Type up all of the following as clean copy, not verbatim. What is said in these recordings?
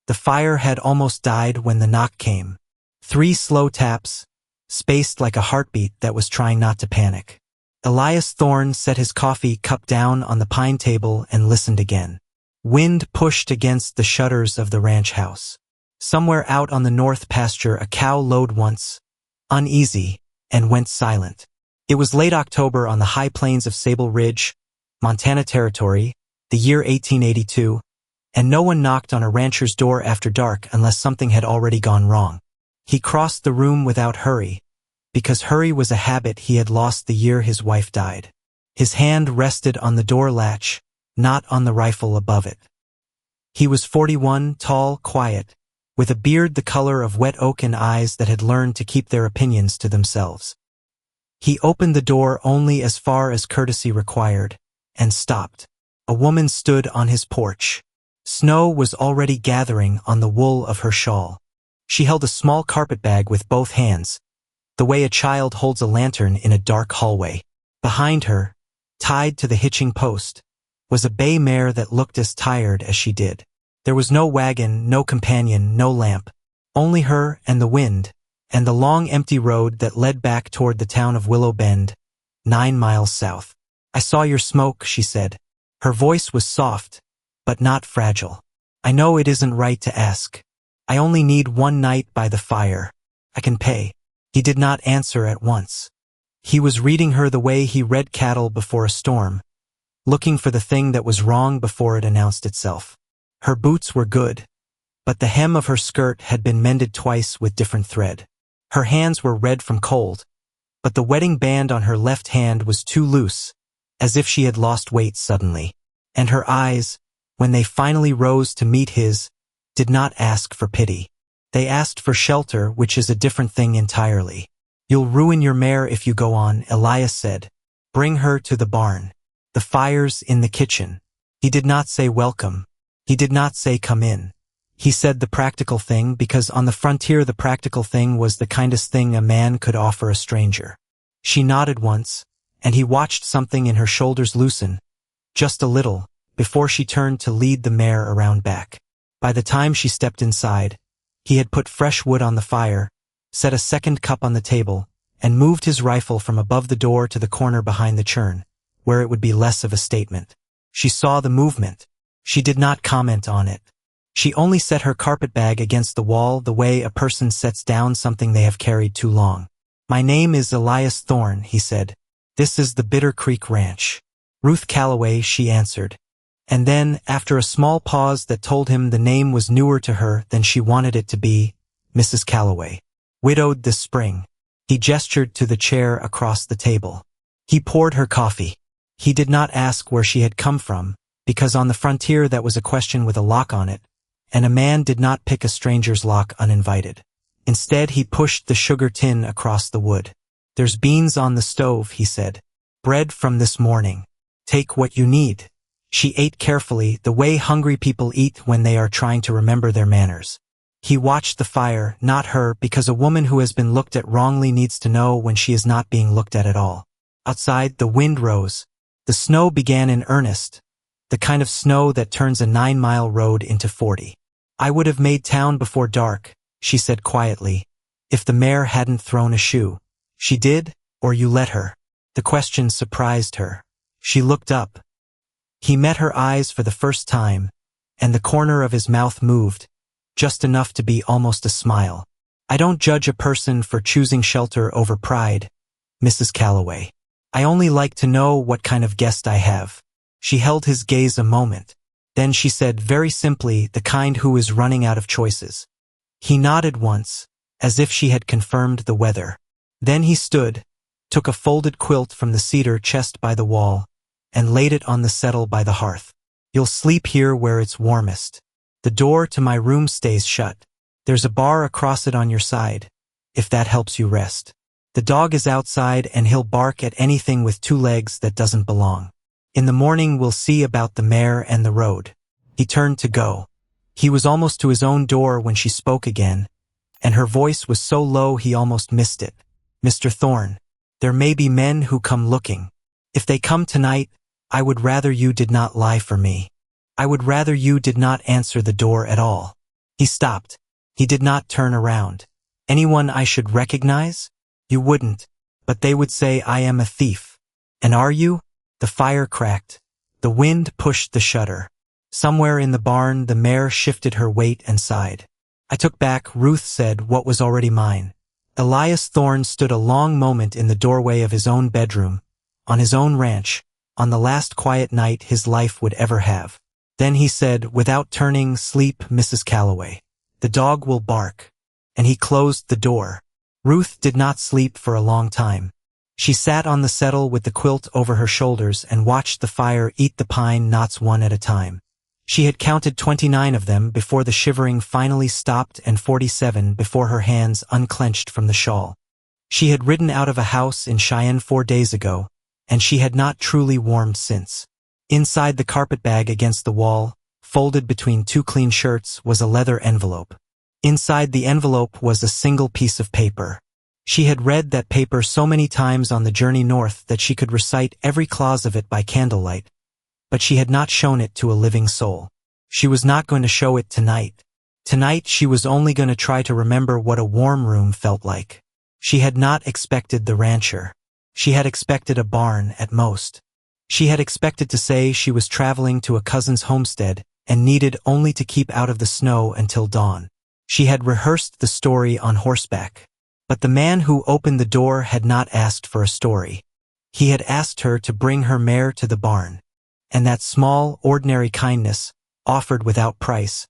The fire had almost died when the knock came. 3 slow taps, spaced like a heartbeat that was trying not to panic. Elias Thorne set his coffee cup down on the pine table and listened again. Wind pushed against the shutters of the ranch house. Somewhere out on the north pasture a cow lowed once, uneasy, and went silent. It was late October on the high plains of Sable Ridge, Montana Territory, the year 1882, and no one knocked on a rancher's door after dark unless something had already gone wrong. He crossed the room without hurry, because hurry was a habit he had lost the year his wife died. His hand rested on the door latch, not on the rifle above it. He was 41, tall, quiet, with a beard the color of wet oak and eyes that had learned to keep their opinions to themselves. He opened the door only as far as courtesy required, and stopped. A woman stood on his porch. Snow was already gathering on the wool of her shawl. She held a small carpetbag with both hands, the way a child holds a lantern in a dark hallway. Behind her, tied to the hitching post, was a bay mare that looked as tired as she did. There was no wagon, no companion, no lamp, only her and the wind, and the long empty road that led back toward the town of Willow Bend, 9 miles south. "I saw your smoke," she said. Her voice was soft, but not fragile. "I know it isn't right to ask. I only need 1 night by the fire. I can pay." He did not answer at once. He was reading her the way he read cattle before a storm, looking for the thing that was wrong before it announced itself. Her boots were good, but the hem of her skirt had been mended twice with different thread. Her hands were red from cold, but the wedding band on her left hand was too loose, as if she had lost weight suddenly. And her eyes, when they finally rose to meet his, did not ask for pity. They asked for shelter, which is a different thing entirely. "You'll ruin your mare if you go on," Elias said. "Bring her to the barn. The fire's in the kitchen." He did not say welcome. He did not say come in. He said the practical thing because on the frontier the practical thing was the kindest thing a man could offer a stranger. She nodded once, and he watched something in her shoulders loosen, just a little, before she turned to lead the mare around back. By the time she stepped inside, he had put fresh wood on the fire, set a second cup on the table, and moved his rifle from above the door to the corner behind the churn, where it would be less of a statement. She saw the movement. She did not comment on it. She only set her carpetbag against the wall the way a person sets down something they have carried too long. "My name is Elias Thorne," he said. "This is the Bitter Creek Ranch." "Ruth Calloway," she answered. And then, after a small pause that told him the name was newer to her than she wanted it to be, "Mrs. Calloway. Widowed this spring." He gestured to the chair across the table. He poured her coffee. He did not ask where she had come from, because on the frontier that was a question with a lock on it, and a man did not pick a stranger's lock uninvited. Instead, he pushed the sugar tin across the wood. "There's beans on the stove," he said. "Bread from this morning. Take what you need." She ate carefully, the way hungry people eat when they are trying to remember their manners. He watched the fire, not her, because a woman who has been looked at wrongly needs to know when she is not being looked at all. Outside, the wind rose. The snow began in earnest, the kind of snow that turns a 9-mile road into 40. "I would have made town before dark," she said quietly, "if the mare hadn't thrown a shoe." "She did, or you let her?" The question surprised her. She looked up. He met her eyes for the first time, and the corner of his mouth moved, just enough to be almost a smile. "I don't judge a person for choosing shelter over pride, Mrs. Calloway. I only like to know what kind of guest I have." She held his gaze a moment. Then she said very simply, "The kind who is running out of choices." He nodded once, as if she had confirmed the weather. Then he stood, took a folded quilt from the cedar chest by the wall, and laid it on the settle by the hearth. "You'll sleep here where it's warmest. The door to my room stays shut. There's a bar across it on your side, if that helps you rest. The dog is outside and he'll bark at anything with 2 legs that doesn't belong. In the morning we'll see about the mare and the road." He turned to go. He was almost to his own door when she spoke again, and her voice was so low he almost missed it. "Mr. Thorne, there may be men who come looking. If they come tonight, I would rather you did not lie for me. I would rather you did not answer the door at all." He stopped. He did not turn around. Anyone I should recognize? You wouldn't. But they would say I am a thief. And are you? The fire cracked. The wind pushed the shutter. Somewhere in the barn the mare shifted her weight and sighed. I took back, Ruth said, what was already mine. Elias Thorne stood a long moment in the doorway of his own bedroom, on his own ranch, on the last quiet night his life would ever have. Then he said, without turning, sleep, Mrs. Calloway. The dog will bark. And he closed the door. Ruth did not sleep for a long time. She sat on the settle with the quilt over her shoulders and watched the fire eat the pine knots one at a time. She had counted 29 of them before the shivering finally stopped and 47 before her hands unclenched from the shawl. She had ridden out of a house in Cheyenne 4 days ago, and she had not truly warmed since. Inside the carpetbag against the wall, folded between 2 clean shirts, was a leather envelope. Inside the envelope was a single piece of paper. She had read that paper so many times on the journey north that she could recite every clause of it by candlelight, but she had not shown it to a living soul. She was not going to show it tonight. Tonight she was only going to try to remember what a warm room felt like. She had not expected the rancher. She had expected a barn at most. She had expected to say she was traveling to a cousin's homestead and needed only to keep out of the snow until dawn. She had rehearsed the story on horseback. But the man who opened the door had not asked for a story. He had asked her to bring her mare to the barn. And that small, ordinary kindness, offered without price,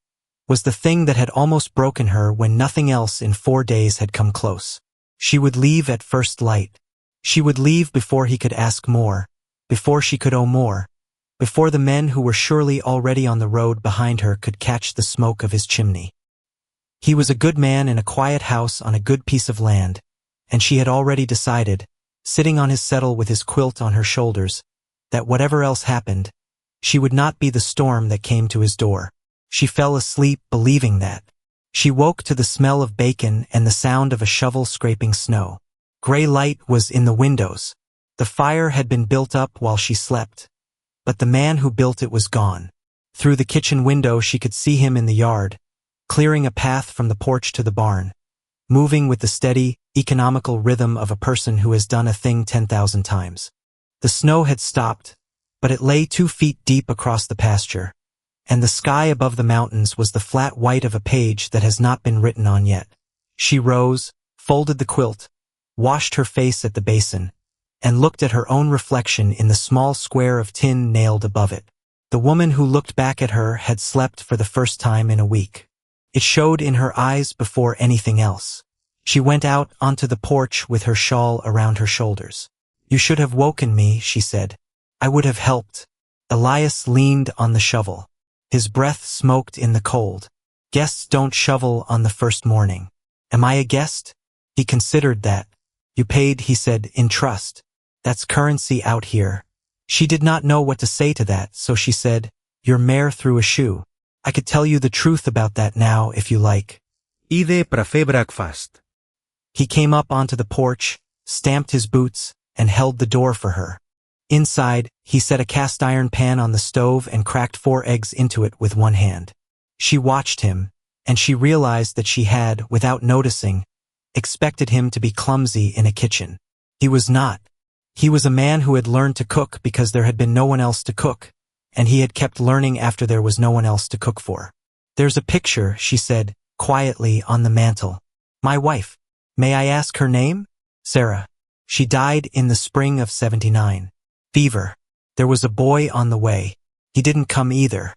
was the thing that had almost broken her when nothing else in 4 days had come close. She would leave at first light. She would leave before he could ask more, before she could owe more, before the men who were surely already on the road behind her could catch the smoke of his chimney. He was a good man in a quiet house on a good piece of land, and she had already decided, sitting on his settle with his quilt on her shoulders, that whatever else happened, she would not be the storm that came to his door. She fell asleep believing that. She woke to the smell of bacon and the sound of a shovel scraping snow. Gray light was in the windows. The fire had been built up while she slept, but the man who built it was gone. Through the kitchen window she could see him in the yard, clearing a path from the porch to the barn, moving with the steady, economical rhythm of a person who has done a thing 10,000 times. The snow had stopped, but it lay 2 feet deep across the pasture, and the sky above the mountains was the flat white of a page that has not been written on yet. She rose, folded the quilt, washed her face at the basin, and looked at her own reflection in the small square of tin nailed above it. The woman who looked back at her had slept for the first time in a week. It showed in her eyes before anything else. She went out onto the porch with her shawl around her shoulders. You should have woken me, she said. I would have helped. Elias leaned on the shovel. His breath smoked in the cold. Guests don't shovel on the first morning. Am I a guest? He considered that. You paid, he said, in trust. That's currency out here. She did not know what to say to that, so she said, your mare threw a shoe. I could tell you the truth about that now, if you like. Ide para fe breakfast. He came up onto the porch, stamped his boots, and held the door for her. Inside, he set a cast-iron pan on the stove and cracked 4 eggs into it with one hand. She watched him, and she realized that she had, without noticing, expected him to be clumsy in a kitchen. He was not. He was a man who had learned to cook because there had been no one else to cook, and he had kept learning after there was no one else to cook for. There's a picture, she said, quietly, on the mantel. My wife. May I ask her name? Sarah. She died in the spring of 79. Fever. There was a boy on the way. He didn't come either.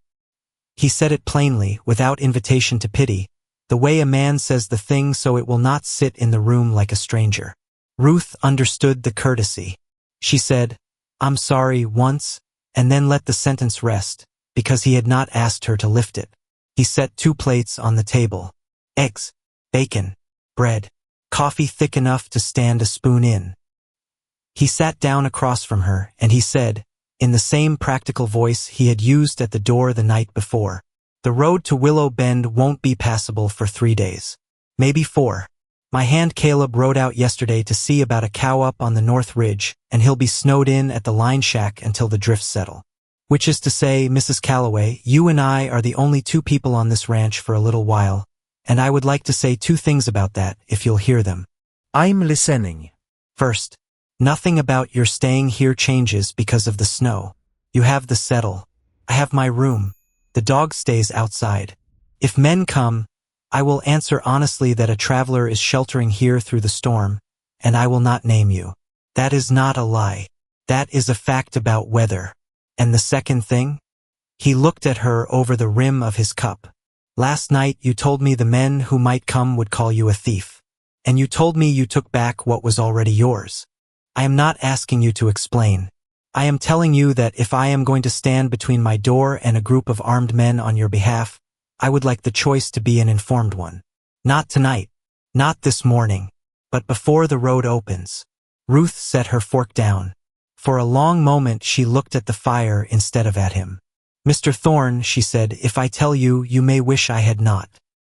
He said it plainly, without invitation to pity, the way a man says the thing so it will not sit in the room like a stranger. Ruth understood the courtesy. She said, I'm sorry, once, and then let the sentence rest, because he had not asked her to lift it. He set 2 plates on the table. Eggs, bacon, bread, coffee thick enough to stand a spoon in. He sat down across from her, and he said, in the same practical voice he had used at the door the night before, the road to Willow Bend won't be passable for 3 days. Maybe 4. My hand Caleb rode out yesterday to see about a cow up on the North Ridge, and he'll be snowed in at the line shack until the drifts settle. Which is to say, Mrs. Calloway, you and I are the only two people on this ranch for a little while, and I would like to say two things about that, if you'll hear them. I'm listening. First, nothing about your staying here changes because of the snow. You have the settle. I have my room. The dog stays outside. If men come, I will answer honestly that a traveler is sheltering here through the storm, and I will not name you. That is not a lie. That is a fact about weather. And the second thing? He looked at her over the rim of his cup. Last night you told me the men who might come would call you a thief. And you told me you took back what was already yours. I am not asking you to explain. I am telling you that if I am going to stand between my door and a group of armed men on your behalf, I would like the choice to be an informed one. Not tonight. Not this morning. But before the road opens. Ruth set her fork down. For a long moment she looked at the fire instead of at him. Mr. Thorne, she said, if I tell you, you may wish I had not.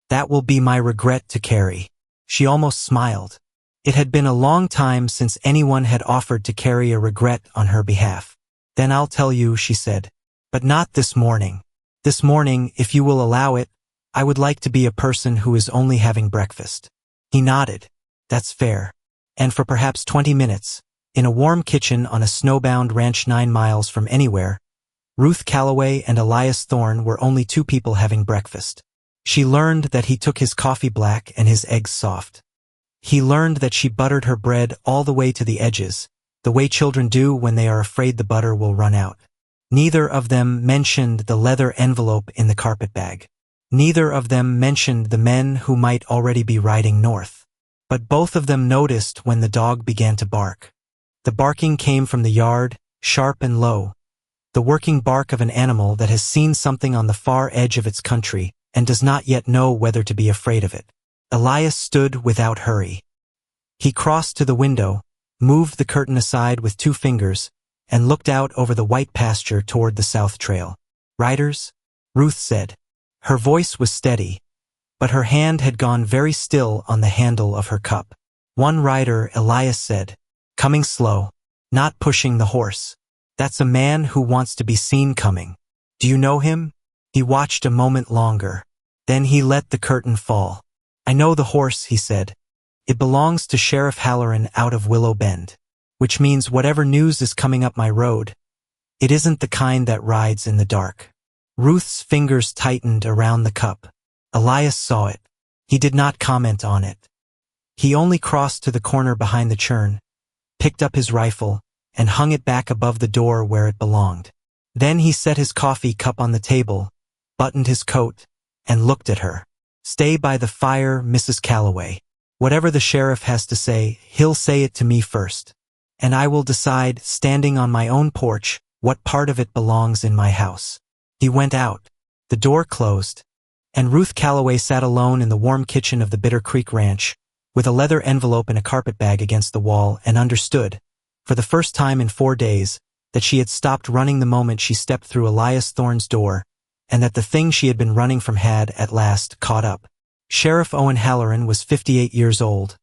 That will be my regret to carry. She almost smiled. It had been a long time since anyone had offered to carry a regret on her behalf. Then I'll tell you, she said. But not this morning. This morning, if you will allow it, I would like to be a person who is only having breakfast. He nodded. That's fair. And for perhaps 20 minutes, in a warm kitchen on a snowbound ranch 9 miles from anywhere, Ruth Calloway and Elias Thorne were only two people having breakfast. She learned that he took his coffee black and his eggs soft. He learned that she buttered her bread all the way to the edges, the way children do when they are afraid the butter will run out. Neither of them mentioned the leather envelope in the carpet bag. Neither of them mentioned the men who might already be riding north. But both of them noticed when the dog began to bark. The barking came from the yard, sharp and low. The working bark of an animal that has seen something on the far edge of its country and does not yet know whether to be afraid of it. Elias stood without hurry. He crossed to the window, moved the curtain aside with 2 fingers, and looked out over the white pasture toward the south trail. Riders? Ruth said. Her voice was steady, but her hand had gone very still on the handle of her cup. One rider, Elias said. Coming slow. Not pushing the horse. That's a man who wants to be seen coming. Do you know him? He watched a moment longer. Then he let the curtain fall. I know the horse, he said. It belongs to Sheriff Halloran out of Willow Bend. Which means whatever news is coming up my road, it isn't the kind that rides in the dark. Ruth's fingers tightened around the cup. Elias saw it. He did not comment on it. He only crossed to the corner behind the churn, picked up his rifle, and hung it back above the door where it belonged. Then he set his coffee cup on the table, buttoned his coat, and looked at her. Stay by the fire, Mrs. Calloway. Whatever the sheriff has to say, he'll say it to me first. And I will decide, standing on my own porch, what part of it belongs in my house. He went out. The door closed, and Ruth Calloway sat alone in the warm kitchen of the Bitter Creek Ranch, with a leather envelope and a carpetbag against the wall, and understood, for the first time in 4 days, that she had stopped running the moment she stepped through Elias Thorne's door, and that the thing she had been running from had, at last, caught up. Sheriff Owen Halloran was 58 years old,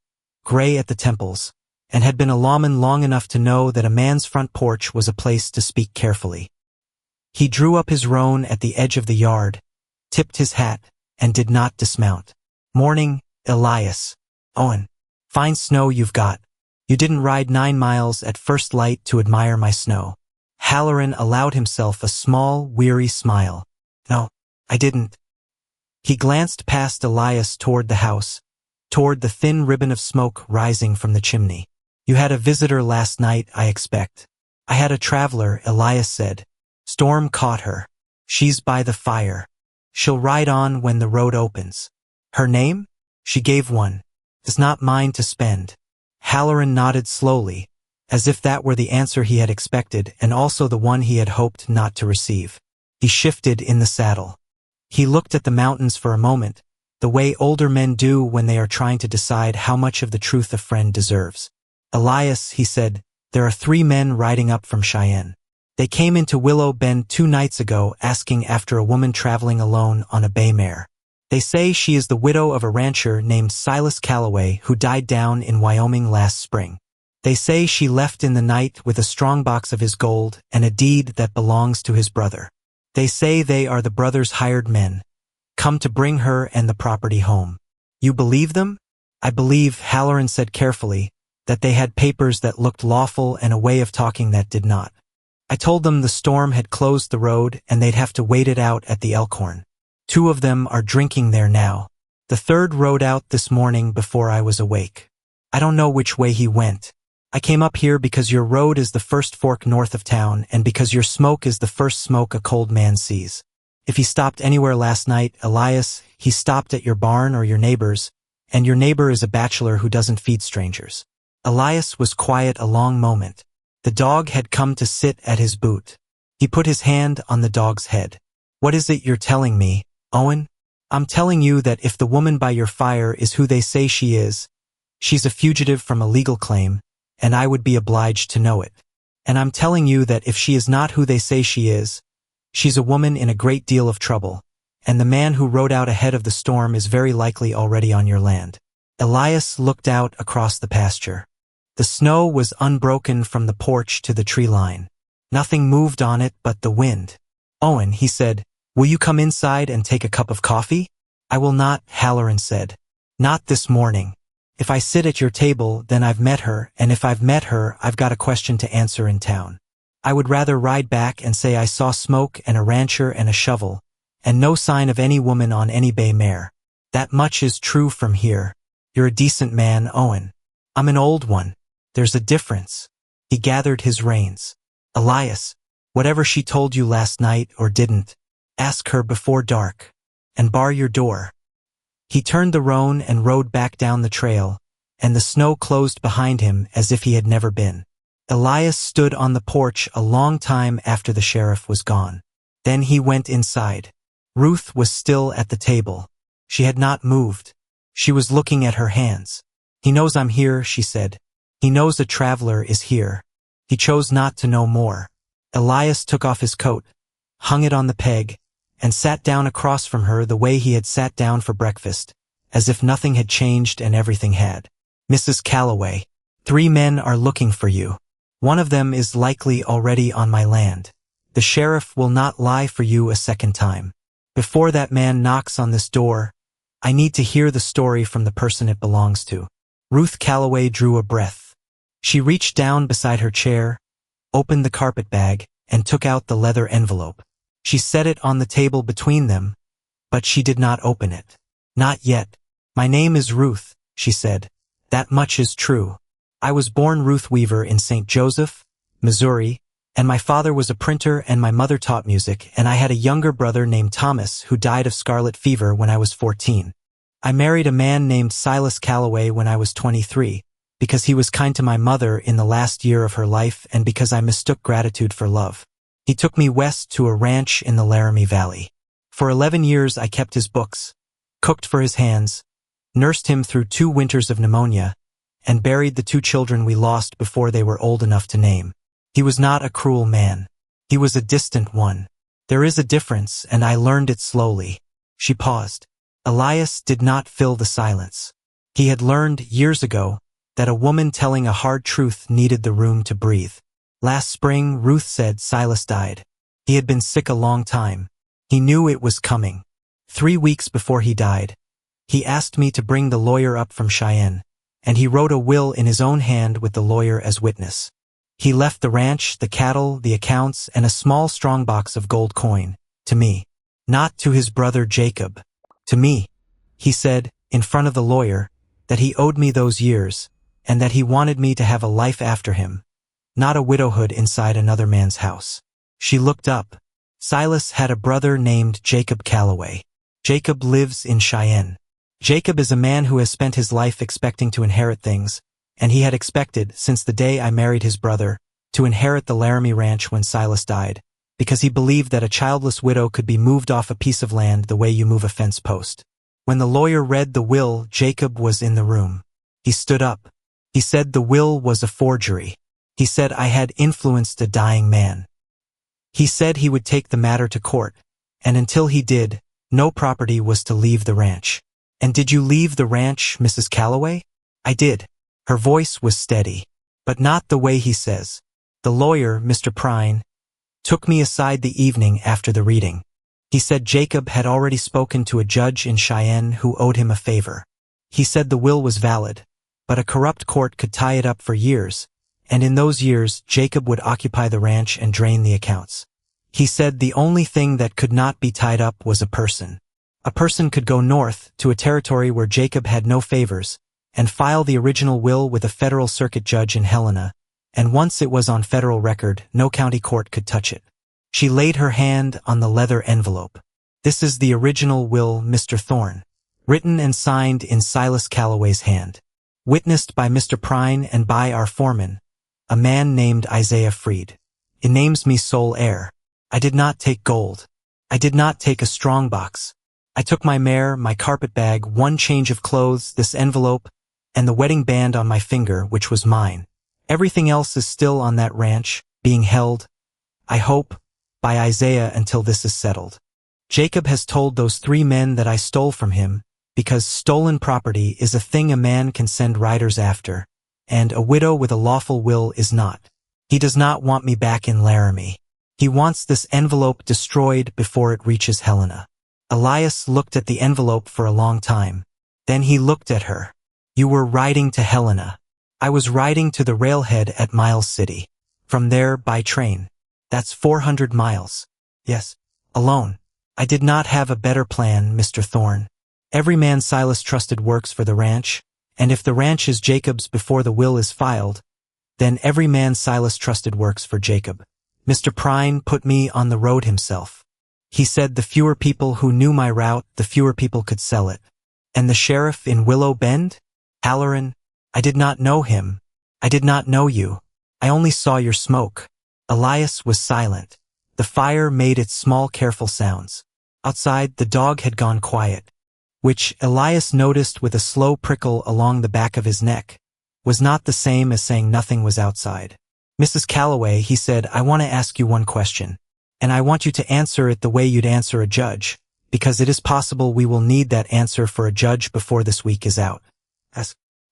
gray at the temples, and had been a lawman long enough to know that a man's front porch was a place to speak carefully. He drew up his roan at the edge of the yard, tipped his hat, and did not dismount. Morning, Elias. Owen. Fine snow you've got. You didn't ride 9 miles at first light to admire my snow. Halloran allowed himself a small, weary smile. No, I didn't. He glanced past Elias toward the house, toward the thin ribbon of smoke rising from the chimney. You had a visitor last night, I expect. I had a traveler, Elias said. Storm caught her. She's by the fire. She'll ride on when the road opens. Her name? She gave one. Is not mine to spend. Halloran nodded slowly, as if that were the answer he had expected and also the one he had hoped not to receive. He shifted in the saddle. He looked at the mountains for a moment, the way older men do when they are trying to decide how much of the truth a friend deserves. Elias, he said, there are 3 men riding up from Cheyenne. They came into Willow Bend 2 nights ago asking after a woman traveling alone on a bay mare. They say she is the widow of a rancher named Silas Calloway who died down in Wyoming last spring. They say she left in the night with a strong box of his gold and a deed that belongs to his brother. They say they are the brother's hired men, come to bring her and the property home. You believe them? I believe, Halloran said carefully, that they had papers that looked lawful and a way of talking that did not. I told them the storm had closed the road and they'd have to wait it out at the Elkhorn. 2 of them are drinking there now. The 3rd rode out this morning before I was awake. I don't know which way he went. I came up here because your road is the first fork north of town and because your smoke is the first smoke a cold man sees. If he stopped anywhere last night, Elias, he stopped at your barn or your neighbor's, and your neighbor is a bachelor who doesn't feed strangers. Elias was quiet a long moment. The dog had come to sit at his boot. He put his hand on the dog's head. What is it you're telling me, Owen? I'm telling you that if the woman by your fire is who they say she is, she's a fugitive from a legal claim, and I would be obliged to know it. And I'm telling you that if she is not who they say she is, she's a woman in a great deal of trouble, and the man who rode out ahead of the storm is very likely already on your land. Elias looked out across the pasture. The snow was unbroken from the porch to the tree line. Nothing moved on it but the wind. Owen, he said, will you come inside and take a cup of coffee? I will not, Halloran said. Not this morning. If I sit at your table, then I've met her, and if I've met her, I've got a question to answer in town. I would rather ride back and say I saw smoke and a rancher and a shovel, and no sign of any woman on any bay mare. That much is true from here. You're a decent man, Owen. I'm an old one. There's a difference. He gathered his reins. Elias, whatever she told you last night or didn't, ask her before dark, and bar your door. He turned the roan and rode back down the trail, and the snow closed behind him as if he had never been. Elias stood on the porch a long time after the sheriff was gone. Then he went inside. Ruth was still at the table. She had not moved. She was looking at her hands. He knows I'm here, she said. He knows a traveler is here. He chose not to know more. Elias took off his coat, hung it on the peg, and sat down across from her the way he had sat down for breakfast, as if nothing had changed and everything had. Mrs. Calloway, 3 men are looking for you. One of them is likely already on my land. The sheriff will not lie for you a second time. Before that man knocks on this door, I need to hear the story from the person it belongs to. Ruth Calloway drew a breath. She reached down beside her chair, opened the carpet bag, and took out the leather envelope. She set it on the table between them, but she did not open it. Not yet. My name is Ruth, she said. That much is true. I was born Ruth Weaver in St. Joseph, Missouri, and my father was a printer and my mother taught music, and I had a younger brother named Thomas who died of scarlet fever when I was 14. I married a man named Silas Calloway when I was 23, because he was kind to my mother in the last year of her life and because I mistook gratitude for love. He took me west to a ranch in the Laramie Valley. For 11 years I kept his books, cooked for his hands, nursed him through 2 winters of pneumonia, and buried the 2 children we lost before they were old enough to name. He was not a cruel man. He was a distant one. There is a difference, and I learned it slowly. She paused. Elias did not fill the silence. He had learned years ago that a woman telling a hard truth needed the room to breathe. Last spring, Ruth said Silas died. He had been sick a long time. He knew it was coming. 3 weeks before he died, he asked me to bring the lawyer up from Cheyenne, and he wrote a will in his own hand with the lawyer as witness. He left the ranch, the cattle, the accounts, and a small strongbox of gold coin, to me. Not to his brother Jacob. To me. He said, in front of the lawyer, that he owed me those years, and that he wanted me to have a life after him, not a widowhood inside another man's house. She looked up. Silas had a brother named Jacob Calloway. Jacob lives in Cheyenne. Jacob is a man who has spent his life expecting to inherit things, and he had expected, since the day I married his brother, to inherit the Laramie Ranch when Silas died, because he believed that a childless widow could be moved off a piece of land the way you move a fence post. When the lawyer read the will, Jacob was in the room. He stood up. He said the will was a forgery. He said I had influenced a dying man. He said he would take the matter to court, and until he did, no property was to leave the ranch. And did you leave the ranch, Mrs. Calloway? I did. Her voice was steady. but not the way he says. The lawyer, Mr. Prine, took me aside the evening after the reading. He said Jacob had already spoken to a judge in Cheyenne who owed him a favor. He said the will was valid, but a corrupt court could tie it up for years, and in those years Jacob would occupy the ranch and drain the accounts. He said the only thing that could not be tied up was a person. A person could go north to a territory where Jacob had no favors and file the original will with a federal circuit judge in Helena, and once it was on federal record, no county court could touch it. She laid her hand on the leather envelope. This is the original will, Mr. Thorne, written and signed in Silas Calloway's hand, witnessed by Mr. Prine and by our foreman, a man named Isaiah Freed. It names me sole heir. I did not take gold. I did not take a strong box. I took my mare, my carpet bag, one change of clothes, this envelope, and the wedding band on my finger, which was mine. Everything else is still on that ranch, being held, I hope, by Isaiah until this is settled. Jacob has told those 3 men that I stole from him, because stolen property is a thing a man can send riders after, and a widow with a lawful will is not. He does not want me back in Laramie. He wants this envelope destroyed before it reaches Helena. Elias looked at the envelope for a long time. Then he looked at her. You were riding to Helena. I was riding to the railhead at Miles City. From there, by train. That's 400 miles. Yes, alone. I did not have a better plan, Mr. Thorne. Every man Silas trusted works for the ranch, and if the ranch is Jacob's before the will is filed, then every man Silas trusted works for Jacob. Mr. Prine put me on the road himself. He said the fewer people who knew my route, the fewer people could sell it. And the sheriff in Willow Bend? Halloran? I did not know him. I did not know you. I only saw your smoke. Elias was silent. The fire made its small careful sounds. Outside, the dog had gone quiet, which Elias noticed with a slow prickle along the back of his neck, was not the same as saying nothing was outside. Mrs. Calloway, he said, I want to ask you one question, and I want you to answer it the way you'd answer a judge, because it is possible we will need that answer for a judge before this week is out.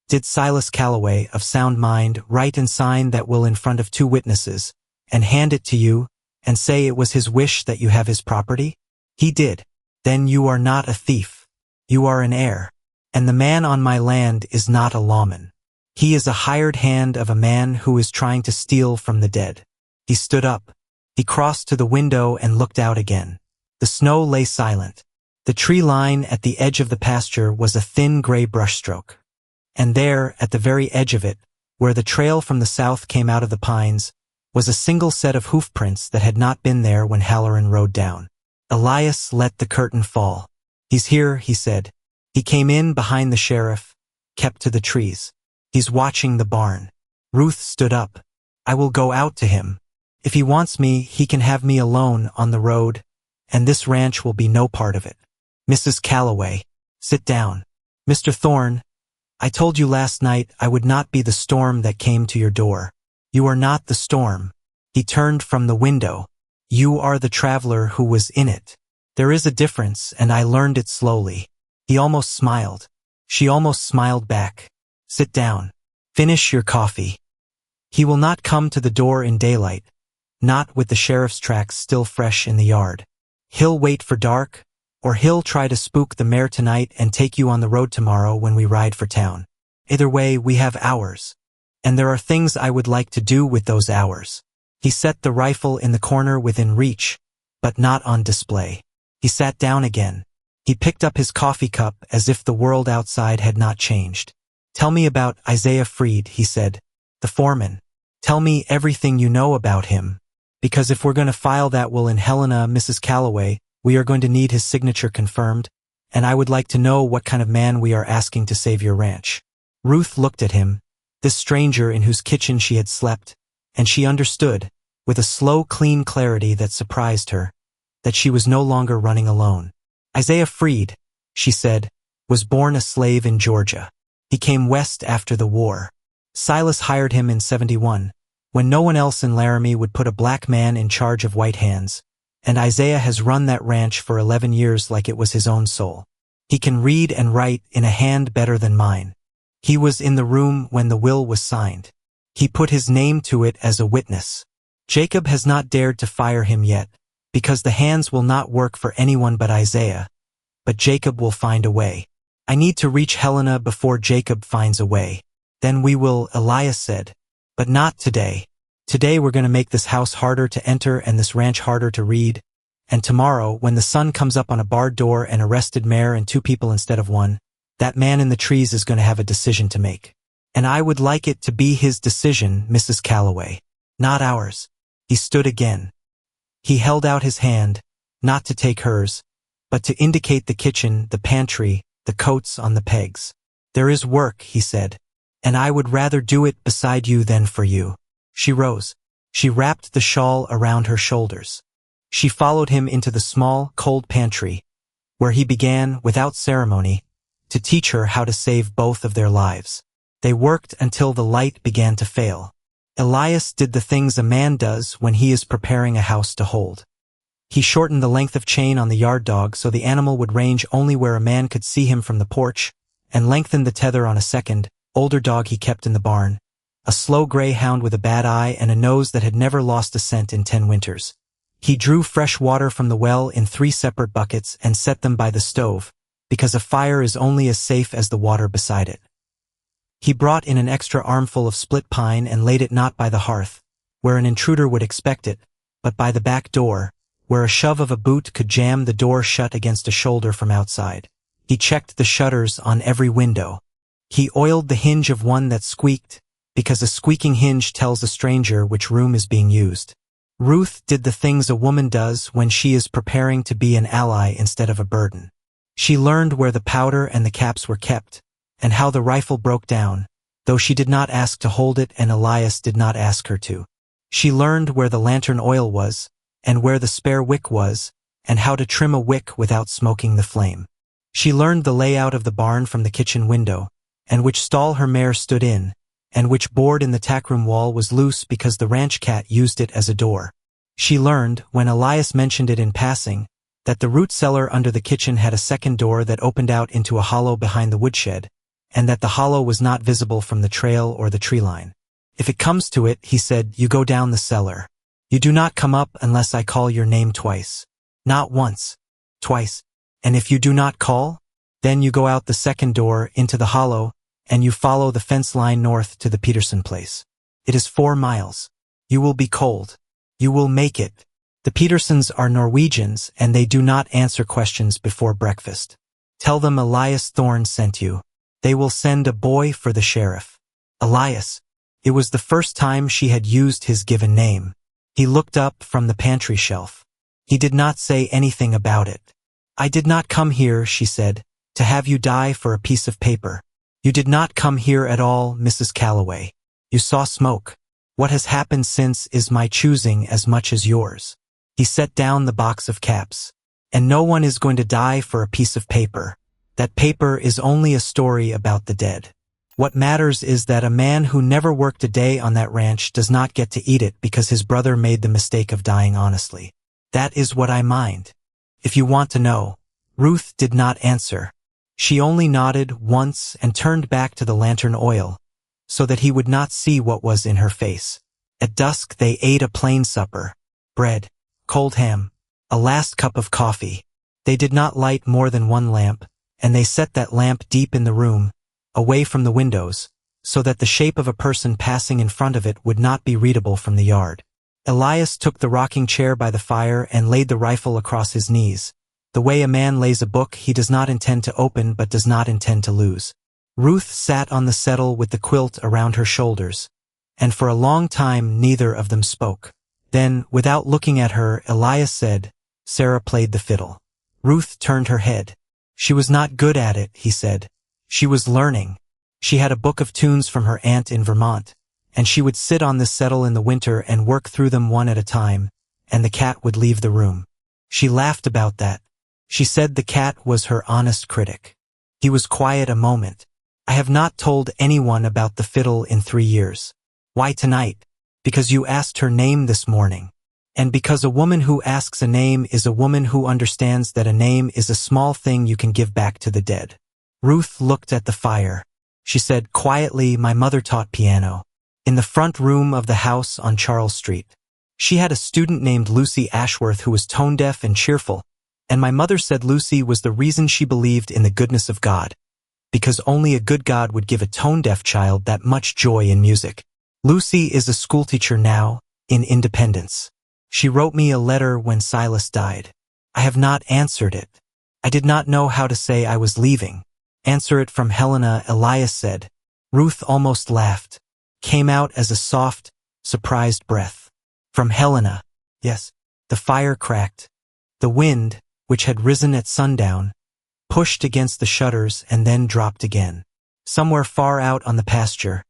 Did Silas Calloway, of sound mind, write and sign that will in front of 2 witnesses, and hand it to you, and say it was his wish that you have his property? He did. Then you are not a thief. You are an heir. And the man on my land is not a lawman. He is a hired hand of a man who is trying to steal from the dead. He stood up. He crossed to the window and looked out again. The snow lay silent. The tree line at the edge of the pasture was a thin gray brushstroke. And there, at the very edge of it, where the trail from the south came out of the pines, was a single set of hoof prints that had not been there when Halloran rode down. Elias let the curtain fall. He's here, he said. He came in behind the sheriff, kept to the trees. He's watching the barn. Ruth stood up. I will go out to him. If he wants me, he can have me alone on the road, and this ranch will be no part of it. Mrs. Calloway, sit down. Mr. Thorne, I told you last night I would not be the storm that came to your door. You are not the storm. He turned from the window. You are the traveler who was in it. There is a difference, and I learned it slowly. He almost smiled. She almost smiled back. Sit down. Finish your coffee. He will not come to the door in daylight, not with the sheriff's tracks still fresh in the yard. He'll wait for dark, or he'll try to spook the mare tonight and take you on the road tomorrow when we ride for town. Either way, we have hours. And there are things I would like to do with those hours. He set the rifle in the corner within reach, but not on display. He sat down again. He picked up his coffee cup as if the world outside had not changed. Tell me about Isaiah Freed, he said. The foreman. Tell me everything you know about him. Because if we're going to file that will in Helena, Mrs. Calloway, we are going to need his signature confirmed, and I would like to know what kind of man we are asking to save your ranch. Ruth looked at him, this stranger in whose kitchen she had slept, and she understood, with a slow, clean clarity that surprised her, that she was no longer running alone. Isaiah Freed, she said, was born a slave in Georgia. He came west after the war. Silas hired him in 71, when no one else in Laramie would put a black man in charge of white hands, and Isaiah has run that ranch for 11 years like it was his own soul. He can read and write in a hand better than mine. He was in the room when the will was signed. He put his name to it as a witness. Jacob has not dared to fire him yet, because the hands will not work for anyone but Isaiah. But Jacob will find a way. I need to reach Helena before Jacob finds a way. Then we will, Elias said. But not today. Today we're going to make this house harder to enter and this ranch harder to read. And tomorrow, when the sun comes up on a barred door and arrested mayor and 2 people instead of 1, that man in the trees is going to have a decision to make. And I would like it to be his decision, Mrs. Calloway. Not ours. He stood again. He held out his hand, not to take hers, but to indicate the kitchen, the pantry, the coats on the pegs. There is work, he said, and I would rather do it beside you than for you. She rose. She wrapped the shawl around her shoulders. She followed him into the small, cold pantry, where he began, without ceremony, to teach her how to save both of their lives. They worked until the light began to fail. Elias did the things a man does when he is preparing a house to hold. He shortened the length of chain on the yard dog so the animal would range only where a man could see him from the porch, and lengthened the tether on a second, older dog he kept in the barn, a slow gray hound with a bad eye and a nose that had never lost a scent in 10 winters. He drew fresh water from the well in 3 separate buckets and set them by the stove, because a fire is only as safe as the water beside it. He brought in an extra armful of split pine and laid it not by the hearth, where an intruder would expect it, but by the back door, where a shove of a boot could jam the door shut against a shoulder from outside. He checked the shutters on every window. He oiled the hinge of one that squeaked, because a squeaking hinge tells a stranger which room is being used. Ruth did the things a woman does when she is preparing to be an ally instead of a burden. She learned where the powder and the caps were kept, and how the rifle broke down, though she did not ask to hold it and Elias did not ask her to. She learned where the lantern oil was, and where the spare wick was, and how to trim a wick without smoking the flame. She learned the layout of the barn from the kitchen window, and which stall her mare stood in, and which board in the tackroom wall was loose because the ranch cat used it as a door. She learned, when Elias mentioned it in passing, that the root cellar under the kitchen had a second door that opened out into a hollow behind the woodshed, and that the hollow was not visible from the trail or the tree line. If it comes to it, he said, you go down the cellar. You do not come up unless I call your name twice. Not once. Twice. And if you do not call, then you go out the second door into the hollow, and you follow the fence line north to the Peterson place. It is 4 miles. You will be cold. You will make it. The Petersons are Norwegians, and they do not answer questions before breakfast. Tell them Elias Thorne sent you. They will send a boy for the sheriff. Elias. It was the first time she had used his given name. He looked up from the pantry shelf. He did not say anything about it. I did not come here, she said, to have you die for a piece of paper. You did not come here at all, Mrs. Calloway. You saw smoke. What has happened since is my choosing as much as yours. He set down the box of caps. And no one is going to die for a piece of paper. That paper is only a story about the dead. What matters is that a man who never worked a day on that ranch does not get to eat it because his brother made the mistake of dying honestly. That is what I mind. If you want to know. Ruth did not answer. She only nodded once and turned back to the lantern oil, so that he would not see what was in her face. At dusk they ate a plain supper. Bread, cold ham, a last cup of coffee. They did not light more than 1 lamp, and they set that lamp deep in the room, away from the windows, so that the shape of a person passing in front of it would not be readable from the yard. Elias took the rocking chair by the fire and laid the rifle across his knees. The way a man lays a book he does not intend to open but does not intend to lose. Ruth sat on the settle with the quilt around her shoulders, and for a long time neither of them spoke. Then, without looking at her, Elias said, Sarah played the fiddle. Ruth turned her head. She was not good at it, he said. She was learning. She had a book of tunes from her aunt in Vermont, and she would sit on the settle in the winter and work through them one at a time, and the cat would leave the room. She laughed about that. She said the cat was her honest critic. He was quiet a moment. I have not told anyone about the fiddle in 3 years. Why tonight? Because you asked her name this morning. And because a woman who asks a name is a woman who understands that a name is a small thing you can give back to the dead. Ruth looked at the fire. She said quietly, my mother taught piano. in the front room of the house on Charles Street. She had a student named Lucy Ashworth who was tone-deaf and cheerful, and my mother said Lucy was the reason she believed in the goodness of God, because only a good God would give a tone-deaf child that much joy in music. Lucy is a schoolteacher now, in Independence. She wrote me a letter when Silas died. I have not answered it. I did not know how to say I was leaving. Answer it from Helena, Elias said. Ruth almost laughed. Came out as a soft, surprised breath. From Helena. Yes. The fire cracked. The wind, which had risen at sundown, pushed against the shutters and then dropped again. Somewhere far out on the pasture,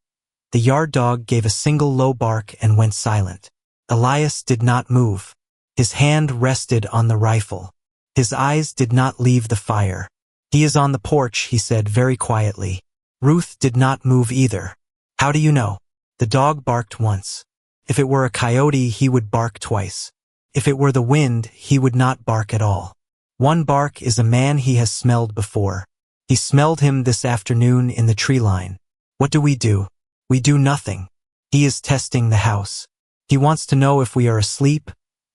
the yard dog gave a single low bark and went silent. Elias did not move. His hand rested on the rifle. His eyes did not leave the fire. He is on the porch, he said very quietly. Ruth did not move either. How do you know? The dog barked once. If it were a coyote, he would bark twice. If it were the wind, he would not bark at all. One bark is a man he has smelled before. He smelled him this afternoon in the tree line. What do? We do nothing. He is testing the house. He wants to know if we are asleep,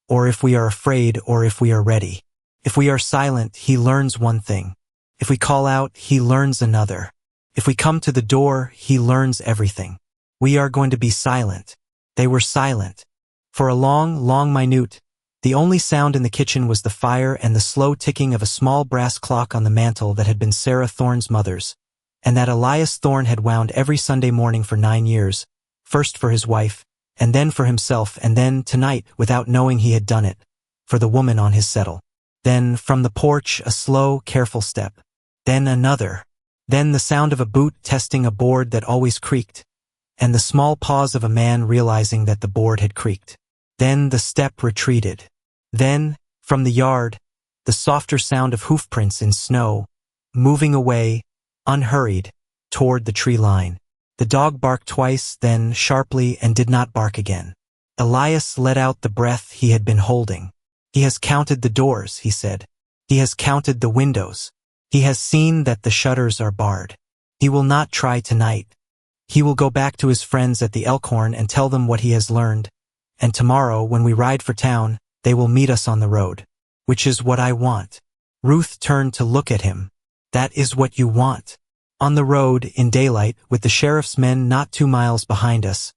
or if we are afraid, or if we are ready. If we are silent, he learns one thing. If we call out, he learns another. If we come to the door, he learns everything. We are going to be silent. They were silent. For a long minute, the only sound in the kitchen was the fire and the slow ticking of a small brass clock on the mantel that had been Sarah Thorne's mother's, and that Elias Thorne had wound every Sunday morning for 9 years, first for his wife, and then for himself, and then, tonight, without knowing he had done it, for the woman on his settle. Then, from the porch, a slow, careful step. Then another. Then the sound of a boot testing a board that always creaked, and the small pause of a man realizing that the board had creaked. Then the step retreated. Then, from the yard, the softer sound of hoofprints in snow, moving away, unhurried, toward the tree line. The dog barked twice, then sharply, and did not bark again. Elias let out the breath he had been holding. He has counted the doors, he said. He has counted the windows. He has seen that the shutters are barred. He will not try tonight. He will go back to his friends at the Elkhorn and tell them what he has learned, and tomorrow, when we ride for town, they will meet us on the road. Which is what I want. Ruth turned to look at him. That is what you want. On the road, in daylight, with the sheriff's men not 2 miles behind us.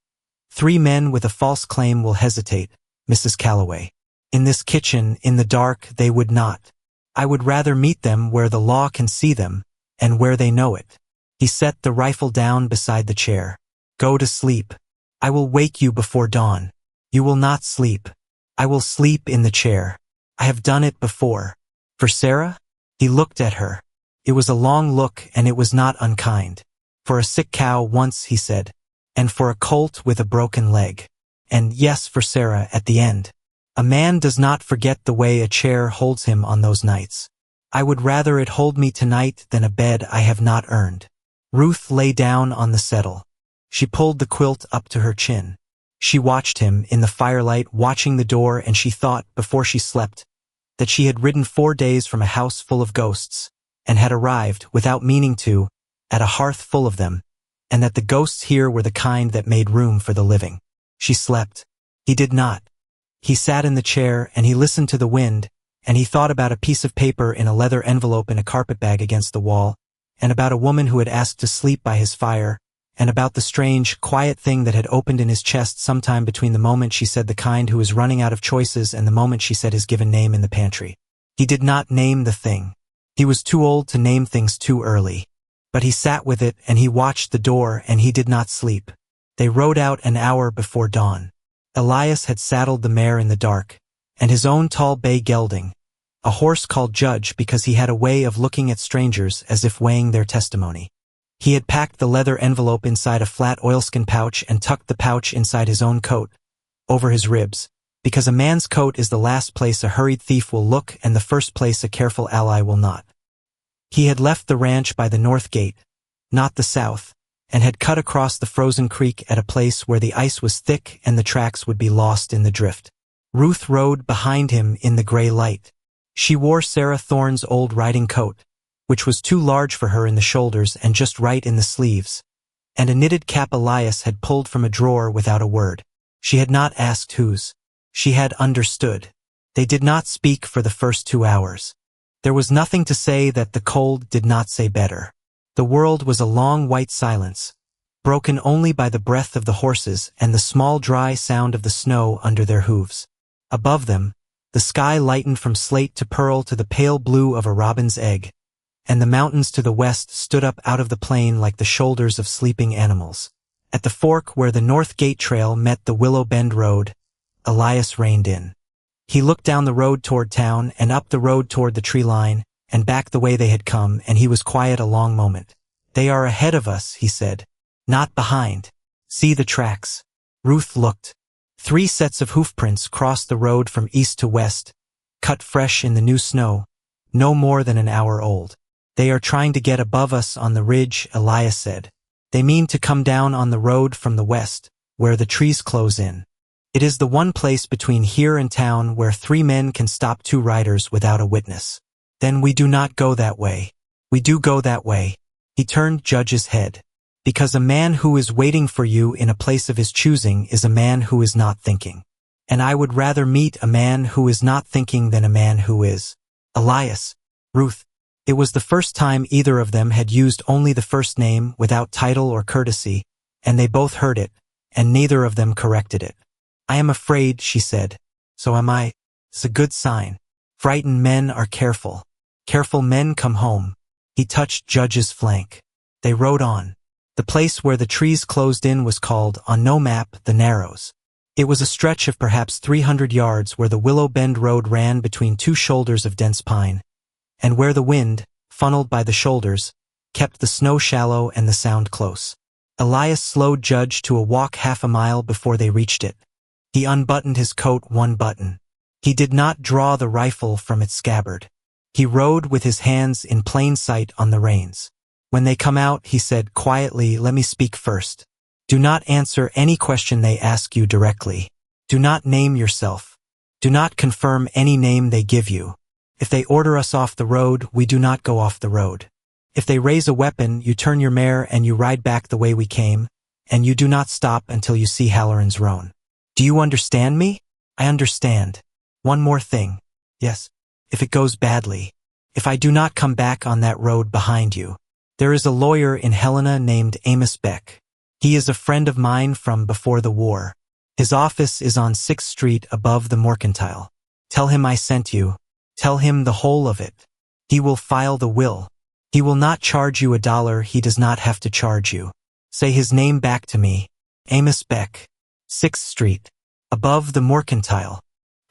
3 men with a false claim will hesitate, Mrs. Calloway. In this kitchen, in the dark, they would not. I would rather meet them where the law can see them, and where they know it. He set the rifle down beside the chair. Go to sleep. I will wake you before dawn. You will not sleep. I will sleep in the chair. I have done it before. For Sarah? He looked at her. It was a long look, and it was not unkind. For a sick cow once, he said, and for a colt with a broken leg. And yes, for Sarah at the end. A man does not forget the way a chair holds him on those nights. I would rather it hold me tonight than a bed I have not earned. Ruth lay down on the settle. She pulled the quilt up to her chin. She watched him in the firelight, watching the door, and she thought, before she slept, that she had ridden 4 days from a house full of ghosts, and had arrived, without meaning to, at a hearth full of them, and that the ghosts here were the kind that made room for the living. She slept. He did not. He sat in the chair, and he listened to the wind, and he thought about a piece of paper in a leather envelope in a carpetbag against the wall, and about a woman who had asked to sleep by his fire, and about the strange, quiet thing that had opened in his chest sometime between the moment she said the kind who was running out of choices and the moment she said his given name in the pantry. He did not name the thing. He was too old to name things too early. But he sat with it, and he watched the door, and he did not sleep. They rode out an hour before dawn. Elias had saddled the mare in the dark, and his own tall bay gelding, a horse called Judge because he had a way of looking at strangers as if weighing their testimony. He had packed the leather envelope inside a flat oilskin pouch and tucked the pouch inside his own coat, over his ribs, because a man's coat is the last place a hurried thief will look and the first place a careful ally will not. He had left the ranch by the north gate, not the south, and had cut across the frozen creek at a place where the ice was thick and the tracks would be lost in the drift. Ruth rode behind him in the gray light. She wore Sarah Thorne's old riding coat, which was too large for her in the shoulders and just right in the sleeves, and a knitted cap Elias had pulled from a drawer without a word. She had not asked whose. She had understood. They did not speak for the first 2 hours. There was nothing to say that the cold did not say better. The world was a long white silence, broken only by the breath of the horses and the small dry sound of the snow under their hooves. Above them, the sky lightened from slate to pearl to the pale blue of a robin's egg, and the mountains to the west stood up out of the plain like the shoulders of sleeping animals. At the fork where the North Gate Trail met the Willow Bend Road, Elias reined in. He looked down the road toward town and up the road toward the tree line and back the way they had come, and he was quiet a long moment. "They are ahead of us," he said. "Not behind. See the tracks." Ruth looked. 3 sets of hoofprints crossed the road from east to west, cut fresh in the new snow, no more than an hour old. "They are trying to get above us on the ridge," Elias said. "They mean to come down on the road from the west, where the trees close in. It is the one place between here and town where 3 men can stop 2 riders without a witness. Then we do not go that way. We do go that way." He turned Judge's head. "Because a man who is waiting for you in a place of his choosing is a man who is not thinking. And I would rather meet a man who is not thinking than a man who is." Elias. Ruth. It was the first time either of them had used only the first name without title or courtesy, and they both heard it, and neither of them corrected it. "I am afraid," she said. "So am I. It's a good sign. Frightened men are careful. Careful men come home." He touched Judge's flank. They rode on. The place where the trees closed in was called, on no map, the Narrows. It was a stretch of perhaps 300 yards where the Willow Bend Road ran between 2 shoulders of dense pine, and where the wind, funneled by the shoulders, kept the snow shallow and the sound close. Elias slowed Judge to a walk half a mile before they reached it. He unbuttoned his coat 1 button. He did not draw the rifle from its scabbard. He rode with his hands in plain sight on the reins. "When they come out," he said quietly, "let me speak first. Do not answer any question they ask you directly. Do not name yourself. Do not confirm any name they give you. If they order us off the road, we do not go off the road. If they raise a weapon, you turn your mare and you ride back the way we came, and you do not stop until you see Halloran's Roan. Do you understand me?" "I understand. One more thing." "Yes." "If it goes badly, if I do not come back on that road behind you, there is a lawyer in Helena named Amos Beck. He is a friend of mine from before the war. His office is on 6th Street above the Mercantile. Tell him I sent you. Tell him the whole of it. He will file the will. He will not charge you $1. He does not have to charge you. Say his name back to me. Amos Beck. 6th Street. Above the Mercantile.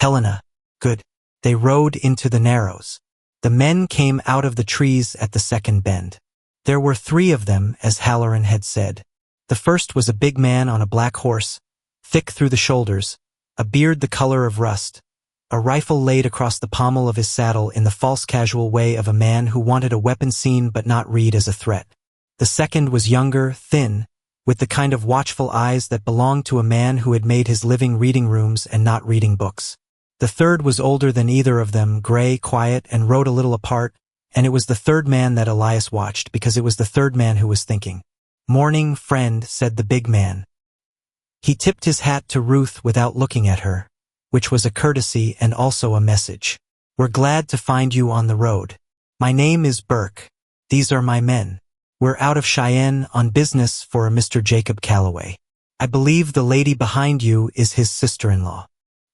Helena." "Good." They rode into the Narrows. The men came out of the trees at the second bend. There were 3 of them, as Halloran had said. The first was a big man on a black horse, thick through the shoulders, a beard the color of rust, a rifle laid across the pommel of his saddle in the false casual way of a man who wanted a weapon seen but not read as a threat. The second was younger, thin, with the kind of watchful eyes that belonged to a man who had made his living reading rooms and not reading books. The third was older than either of them, gray, quiet, and rode a little apart, and it was the third man that Elias watched because it was the third man who was thinking. "Morning, friend," said the big man. He tipped his hat to Ruth without looking at her, which was a courtesy and also a message. "We're glad to find you on the road. My name is Burke. These are my men. We're out of Cheyenne on business for a Mr. Jacob Calloway. I believe the lady behind you is his sister-in-law.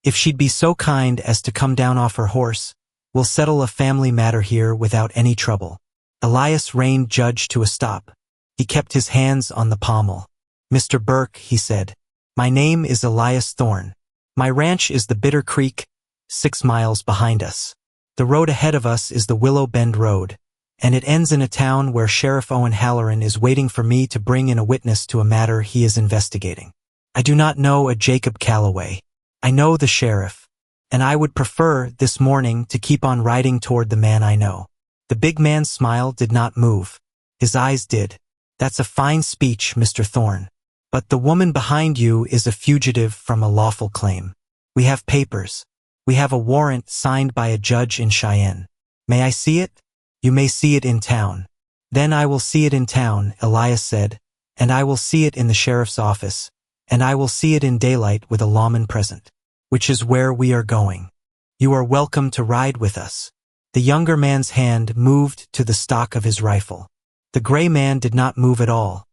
If she'd be so kind as to come down off her horse, we'll settle a family matter here without any trouble." Elias reined Judge to a stop. He kept his hands on the pommel. "Mr. Burke," he said, "my name is Elias Thorne. My ranch is the Bitter Creek, 6 miles behind us. The road ahead of us is the Willow Bend Road, and it ends in a town where Sheriff Owen Halloran is waiting for me to bring in a witness to a matter he is investigating. I do not know a Jacob Calloway. I know the sheriff, and I would prefer, this morning, to keep on riding toward the man I know." The big man's smile did not move. His eyes did. "That's a fine speech, Mr. Thorne. But the woman behind you is a fugitive from a lawful claim. We have papers. We have a warrant signed by a judge in Cheyenne. May I see it?" "You may see it in town." "Then I will see it in town," Elias said, and I will see it in the sheriff's office, and I will see it in daylight with a lawman present, which is where we are going. You are welcome to ride with us." The younger man's hand moved to the stock of his rifle. The gray man did not move at all,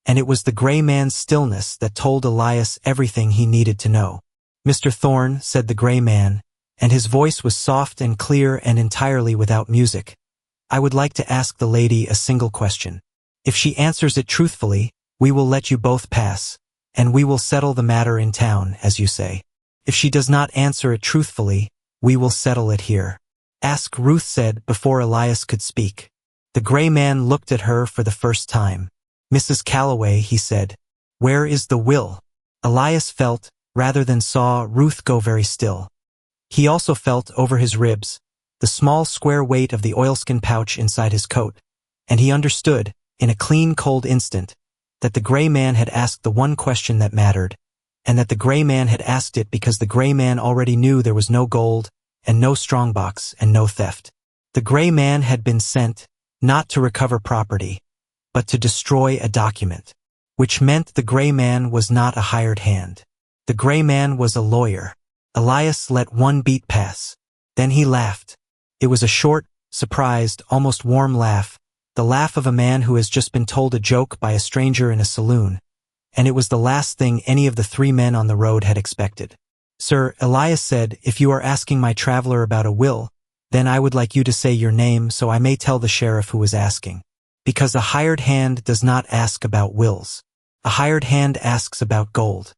and it was the gray man's stillness that told Elias everything he needed to know. "Mr. Thorne," said the gray man, and his voice was soft and clear and entirely without music, "I would like to ask the lady a single question. If she answers it truthfully, we will let you both pass, and we will settle the matter in town, as you say. If she does not answer it truthfully, we will settle it here." "Ask," Ruth said before Elias could speak. The gray man looked at her for the first time. "Mrs. Calloway," he said, "where is the will?" Elias felt, rather than saw, Ruth go very still. He also felt over his ribs the small square weight of the oilskin pouch inside his coat, and he understood, in a clean, cold instant, that the gray man had asked the one question that mattered, and that the gray man had asked it because the gray man already knew there was no gold, and no strongbox, and no theft. The gray man had been sent, not to recover property, but to destroy a document, which meant the gray man was not a hired hand. The gray man was a lawyer. Elias let one beat pass. Then he laughed. It was a short, surprised, almost warm laugh, the laugh of a man who has just been told a joke by a stranger in a saloon, and it was the last thing any of the three men on the road had expected. "Sir," Elias said, "if you are asking my traveler about a will, then I would like you to say your name so I may tell the sheriff who is asking. Because a hired hand does not ask about wills. A hired hand asks about gold.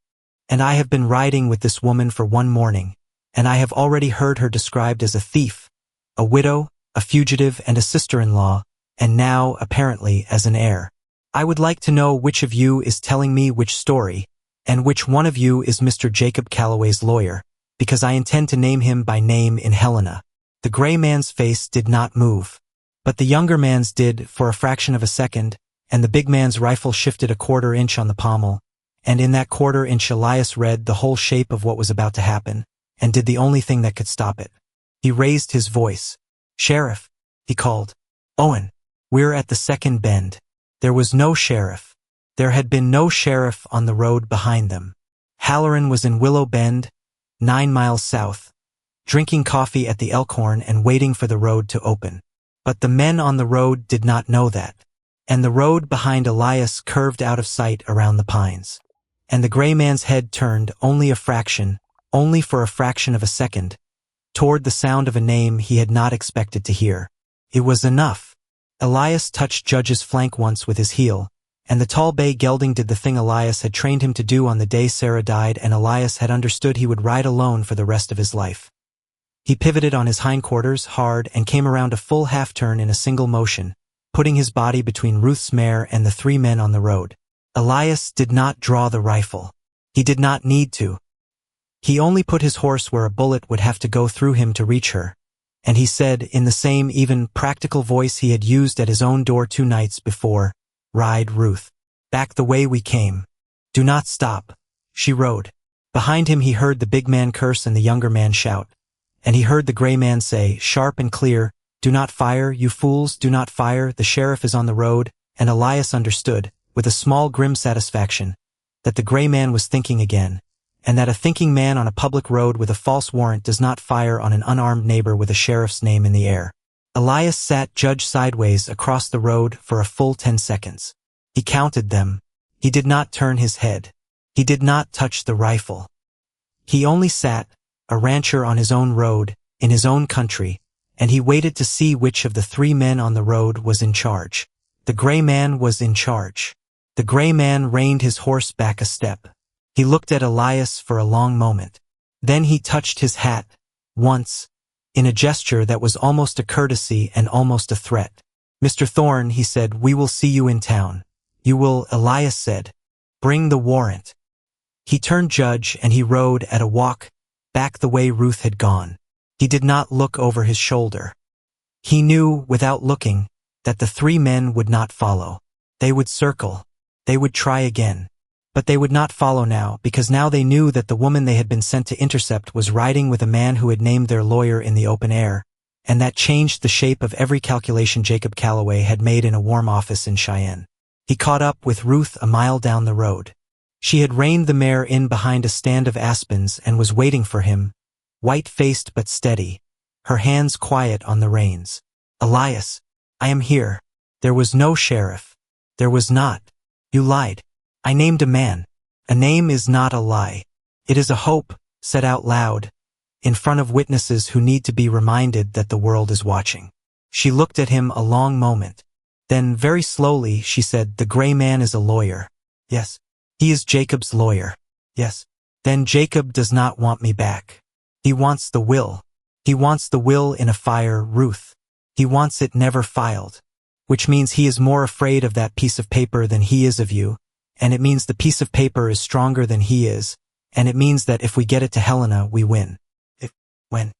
And I have been riding with this woman for one morning, and I have already heard her described as a thief, a widow, a fugitive, and a sister-in-law, and now, apparently, as an heir. I would like to know which of you is telling me which story, and which one of you is Mr. Jacob Calloway's lawyer, because I intend to name him by name in Helena." The gray man's face did not move, but the younger man's did for a fraction of a second, and the big man's rifle shifted a quarter-inch on the pommel, and in that quarter-inch Elias read the whole shape of what was about to happen, and did the only thing that could stop it. He raised his voice. "Sheriff," he called. "Owen, we're at the second bend." There was no sheriff. There had been no sheriff on the road behind them. Halloran was in Willow Bend, 9 miles south, drinking coffee at the Elkhorn and waiting for the road to open. But the men on the road did not know that, and the road behind Elias curved out of sight around the pines. And the gray man's head turned only for a fraction of a second, toward the sound of a name he had not expected to hear. It was enough. Elias touched Judge's flank once with his heel, and the tall bay gelding did the thing Elias had trained him to do on the day Sarah died, and Elias had understood he would ride alone for the rest of his life. He pivoted on his hindquarters hard and came around a full half-turn in a single motion, putting his body between Ruth's mare and the three men on the road. Elias did not draw the rifle. He did not need to. He only put his horse where a bullet would have to go through him to reach her, and he said, in the same even, practical voice he had used at his own door 2 nights before, "Ride, Ruth. Back the way we came. Do not stop." She rode. Behind him he heard the big man curse and the younger man shout, and he heard the gray man say, sharp and clear, "Do not fire, you fools, do not fire, the sheriff is on the road," and Elias understood, with a small grim satisfaction, that the gray man was thinking again, and that a thinking man on a public road with a false warrant does not fire on an unarmed neighbor with a sheriff's name in the air. Elias sat Judge sideways across the road for a full 10 seconds. He counted them. He did not turn his head. He did not touch the rifle. He only sat, a rancher on his own road, in his own country, and he waited to see which of the 3 men on the road was in charge. The gray man was in charge. The gray man reined his horse back a step. He looked at Elias for a long moment. Then he touched his hat, once, in a gesture that was almost a courtesy and almost a threat. "Mr. Thorne," he said, "we will see you in town." "You will," Elias said. "Bring the warrant." He turned Judge and he rode at a walk, back the way Ruth had gone. He did not look over his shoulder. He knew, without looking, that the 3 men would not follow. They would circle. They would try again. But they would not follow now, because now they knew that the woman they had been sent to intercept was riding with a man who had named their lawyer in the open air, and that changed the shape of every calculation Jacob Calloway had made in a warm office in Cheyenne. He caught up with Ruth a mile down the road. She had reined the mare in behind a stand of aspens and was waiting for him, white-faced but steady, her hands quiet on the reins. "Elias, I am here. There was no sheriff. There was not. You lied. I named a man. A name is not a lie. It is a hope, said out loud, in front of witnesses who need to be reminded that the world is watching." She looked at him a long moment. Then, very slowly, she said, "The gray man is a lawyer." "Yes." "He is Jacob's lawyer." "Yes." "Then Jacob does not want me back. He wants the will. He wants the will in a fire, Ruth. He wants it never filed. Which means he is more afraid of that piece of paper than he is of you, and it means the piece of paper is stronger than he is, and it means that if we get it to Helena, we win. When?"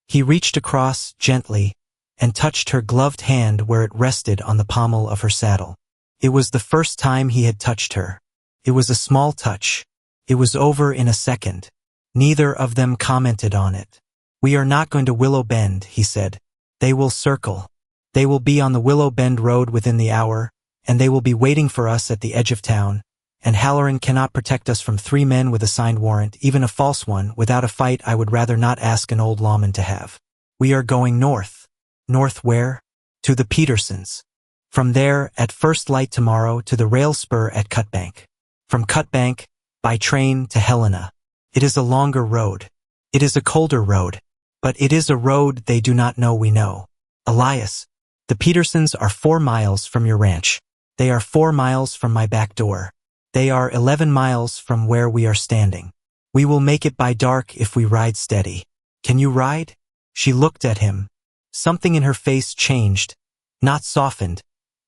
He reached across, gently, and touched her gloved hand where it rested on the pommel of her saddle. It was the first time he had touched her. It was a small touch. It was over in a second. Neither of them commented on it. "We are not going to Willow Bend," he said. "They will circle. They will be on the Willow Bend road within the hour, and they will be waiting for us at the edge of town, and Halloran cannot protect us from 3 men with a signed warrant, even a false one, without a fight I would rather not ask an old lawman to have. We are going north." "North where?" "To the Petersons. From there, at first light tomorrow, to the rail spur at Cutbank. From Cutbank, by train to Helena. It is a longer road. It is a colder road. But it is a road they do not know we know. Elias, the Petersons are 4 miles from your ranch. They are 4 miles from my back door. They are 11 miles from where we are standing. We will make it by dark if we ride steady. Can you ride?" She looked at him. Something in her face changed, not softened,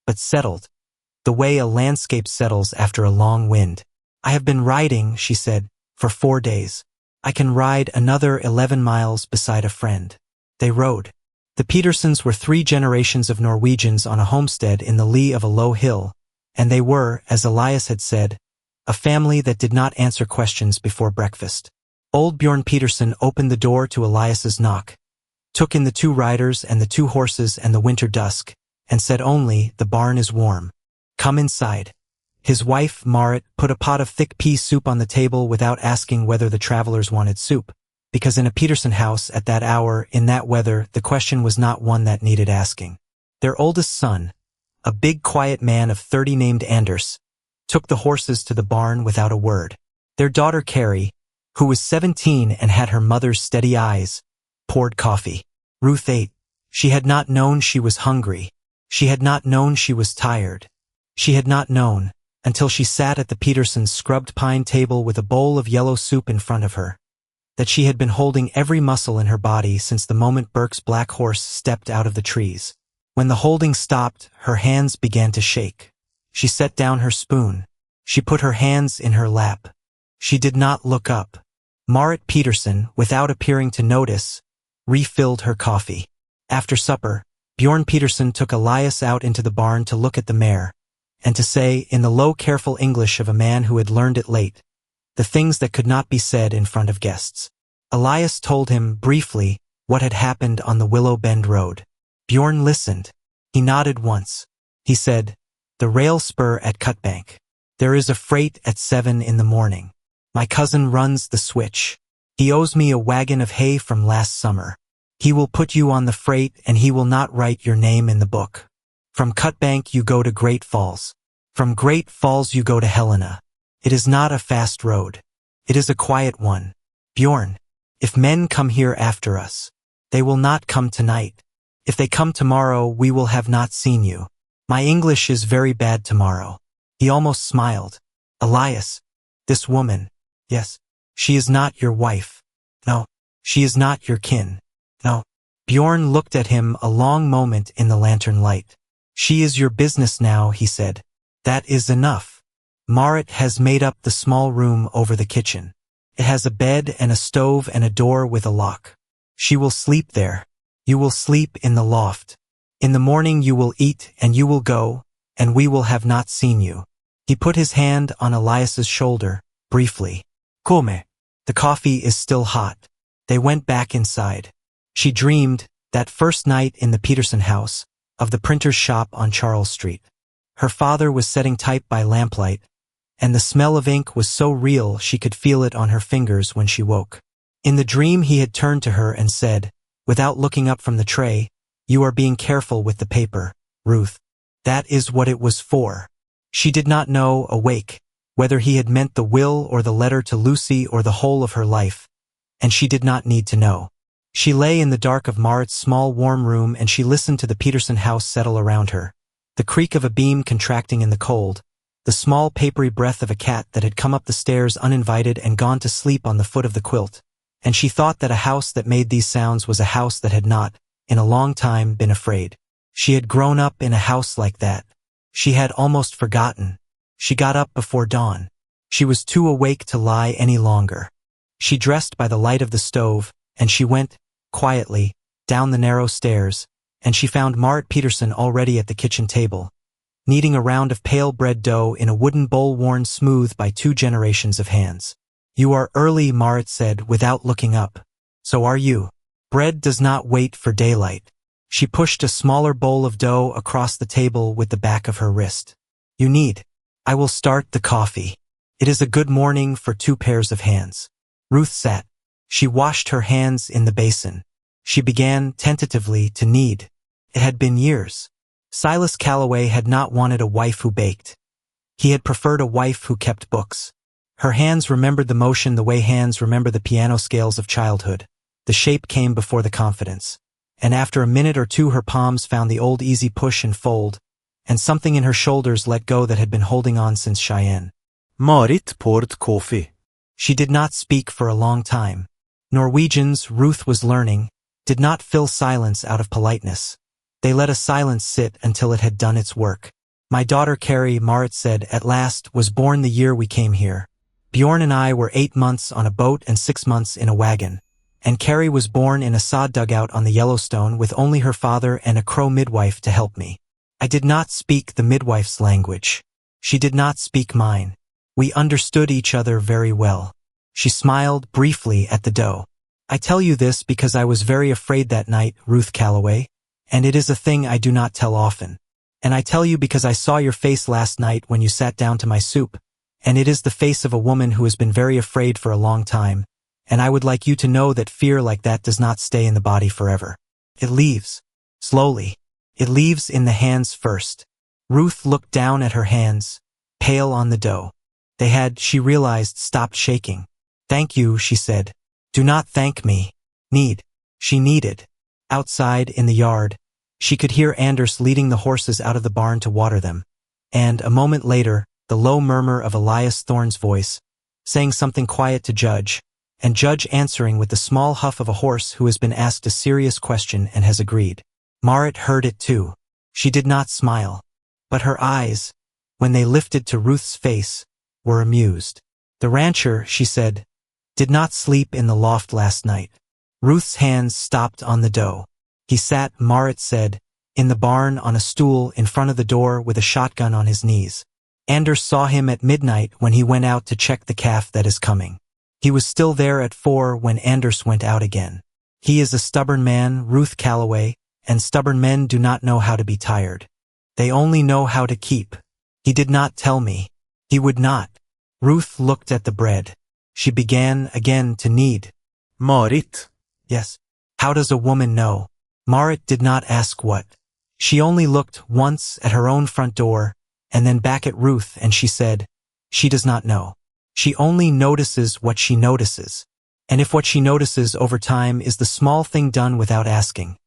but settled, the way a landscape settles after a long wind. "I have been riding," she said, "for 4 days. I can ride another 11 miles beside a friend." They rode. The Petersons were 3 generations of Norwegians on a homestead in the lee of a low hill, and they were, as Elias had said, a family that did not answer questions before breakfast. Old Bjorn Peterson opened the door to Elias's knock, took in the 2 riders and the 2 horses and the winter dusk, and said only, "The barn is warm. Come inside." His wife, Marit, put a pot of thick pea soup on the table without asking whether the travelers wanted soup, because in a Peterson house at that hour, in that weather, the question was not one that needed asking. Their oldest son, a big quiet man of 30 named Anders, took the horses to the barn without a word. Their daughter Carrie, who was 17 and had her mother's steady eyes, poured coffee. Ruth ate. She had not known she was hungry. She had not known she was tired. She had not known, until she sat at the Petersons' scrubbed pine table with a bowl of yellow soup in front of her, that she had been holding every muscle in her body since the moment Burke's black horse stepped out of the trees. When the holding stopped, her hands began to shake. She set down her spoon. She put her hands in her lap. She did not look up. Marit Peterson, without appearing to notice, refilled her coffee. After supper, Bjorn Peterson took Elias out into the barn to look at the mare, and to say, in the low, careful English of a man who had learned it late, the things that could not be said in front of guests. Elias told him, briefly, what had happened on the Willow Bend road. Bjorn listened. He nodded once. He said, "The rail spur at Cutbank. There is a freight at 7 in the morning. My cousin runs the switch. He owes me a wagon of hay from last summer. He will put you on the freight and he will not write your name in the book. From Cutbank you go to Great Falls. From Great Falls you go to Helena. It is not a fast road. It is a quiet one. Bjorn, if men come here after us, they will not come tonight. If they come tomorrow, we will have not seen you. My English is very bad tomorrow." He almost smiled. "Elias, this woman, yes, she is not your wife. No, she is not your kin. No." Bjorn looked at him a long moment in the lantern light. "She is your business now," he said. "That is enough. Marit has made up the small room over the kitchen. It has a bed and a stove and a door with a lock. She will sleep there. You will sleep in the loft. In the morning you will eat and you will go, and we will have not seen you." He put his hand on Elias's shoulder, briefly. "Come." The coffee is still hot. They went back inside. She dreamed, that first night in the Peterson house, of the printer's shop on Charles Street. Her father was setting type by lamplight, and the smell of ink was so real she could feel it on her fingers when she woke. In the dream he had turned to her and said, without looking up from the tray, "You are being careful with the paper, Ruth." That is what it was for. She did not know, awake, whether he had meant the will or the letter to Lucy or the whole of her life, and she did not need to know. She lay in the dark of Marit's small warm room and she listened to the Peterson house settle around her, the creak of a beam contracting in the cold, the small papery breath of a cat that had come up the stairs uninvited and gone to sleep on the foot of the quilt, and she thought that a house that made these sounds was a house that had not, in a long time, been afraid. She had grown up in a house like that. She had almost forgotten. She got up before dawn. She was too awake to lie any longer. She dressed by the light of the stove, and she went, quietly, down the narrow stairs, and she found Marit Peterson already at the kitchen table, kneading a round of pale bread dough in a wooden bowl worn smooth by 2 generations of hands. "You are early," Marit said without looking up. "So are you. Bread does not wait for daylight." She pushed a smaller bowl of dough across the table with the back of her wrist. "You need. I will start the coffee. It is a good morning for 2 pairs of hands." Ruth sat. She washed her hands in the basin. She began, tentatively, to knead. It had been years. Silas Calloway had not wanted a wife who baked. He had preferred a wife who kept books. Her hands remembered the motion the way hands remember the piano scales of childhood. The shape came before the confidence. And after a minute or two her palms found the old easy push and fold, and something in her shoulders let go that had been holding on since Cheyenne. Marit poured coffee. She did not speak for a long time. Norwegians, Ruth was learning, did not fill silence out of politeness. They let a silence sit until it had done its work. "My daughter Carrie," Marit said, "at last, was born the year we came here. Bjorn and I were 8 months on a boat and 6 months in a wagon. And Carrie was born in a sod dugout on the Yellowstone with only her father and a Crow midwife to help me. I did not speak the midwife's language. She did not speak mine. We understood each other very well." She smiled briefly at the dough. "I tell you this because I was very afraid that night, Ruth Calloway, and it is a thing I do not tell often. And I tell you because I saw your face last night when you sat down to my soup, and it is the face of a woman who has been very afraid for a long time, and I would like you to know that fear like that does not stay in the body forever. It leaves. Slowly. It leaves in the hands first." Ruth looked down at her hands, pale on the dough. They had, she realized, stopped shaking. "Thank you," she said. "Do not thank me. Knead." She kneaded. Outside, in the yard, she could hear Anders leading the horses out of the barn to water them, and, a moment later, the low murmur of Elias Thorne's voice, saying something quiet to Judge, and Judge answering with the small huff of a horse who has been asked a serious question and has agreed. Marit heard it too. She did not smile, but her eyes, when they lifted to Ruth's face, were amused. "The rancher," she said, "did not sleep in the loft last night." Ruth's hands stopped on the dough. "He sat," Marit said, "in the barn on a stool in front of the door with a shotgun on his knees. Anders saw him at midnight when he went out to check the calf that is coming. He was still there at 4 when Anders went out again. He is a stubborn man, Ruth Calloway, and stubborn men do not know how to be tired. They only know how to keep. He did not tell me. He would not." Ruth looked at the bread. She began again to knead. Marit. "Yes. How does a woman know?" Marit did not ask what. She only looked once at her own front door, and then back at Ruth, and she said, "She does not know. She only notices what she notices. And if what she notices over time is the small thing done without asking.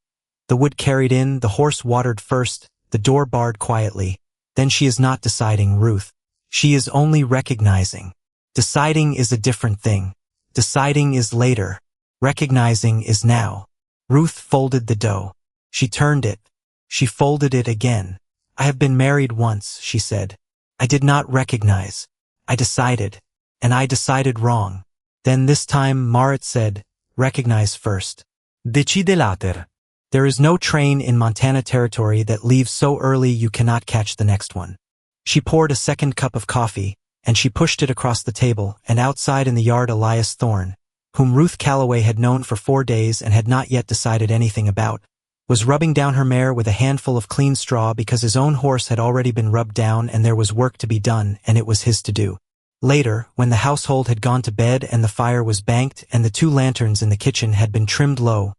The wood carried in, the horse watered first, the door barred quietly, then she is not deciding, Ruth. She is only recognizing. Deciding is a different thing. Deciding is later. Recognizing is now." Ruth folded the dough. She turned it. She folded it again. "I have been married once," she said. "I did not recognize. I decided. And I decided wrong. Then this time Marit said, recognize first. Decide later. There is no train in Montana Territory that leaves so early you cannot catch the next one." She poured a second cup of coffee, and she pushed it across the table, and outside in the yard Elias Thorne, whom Ruth Calloway had known for 4 days and had not yet decided anything about, was rubbing down her mare with a handful of clean straw because his own horse had already been rubbed down and there was work to be done and it was his to do. Later, when the household had gone to bed and the fire was banked and the 2 lanterns in the kitchen had been trimmed low,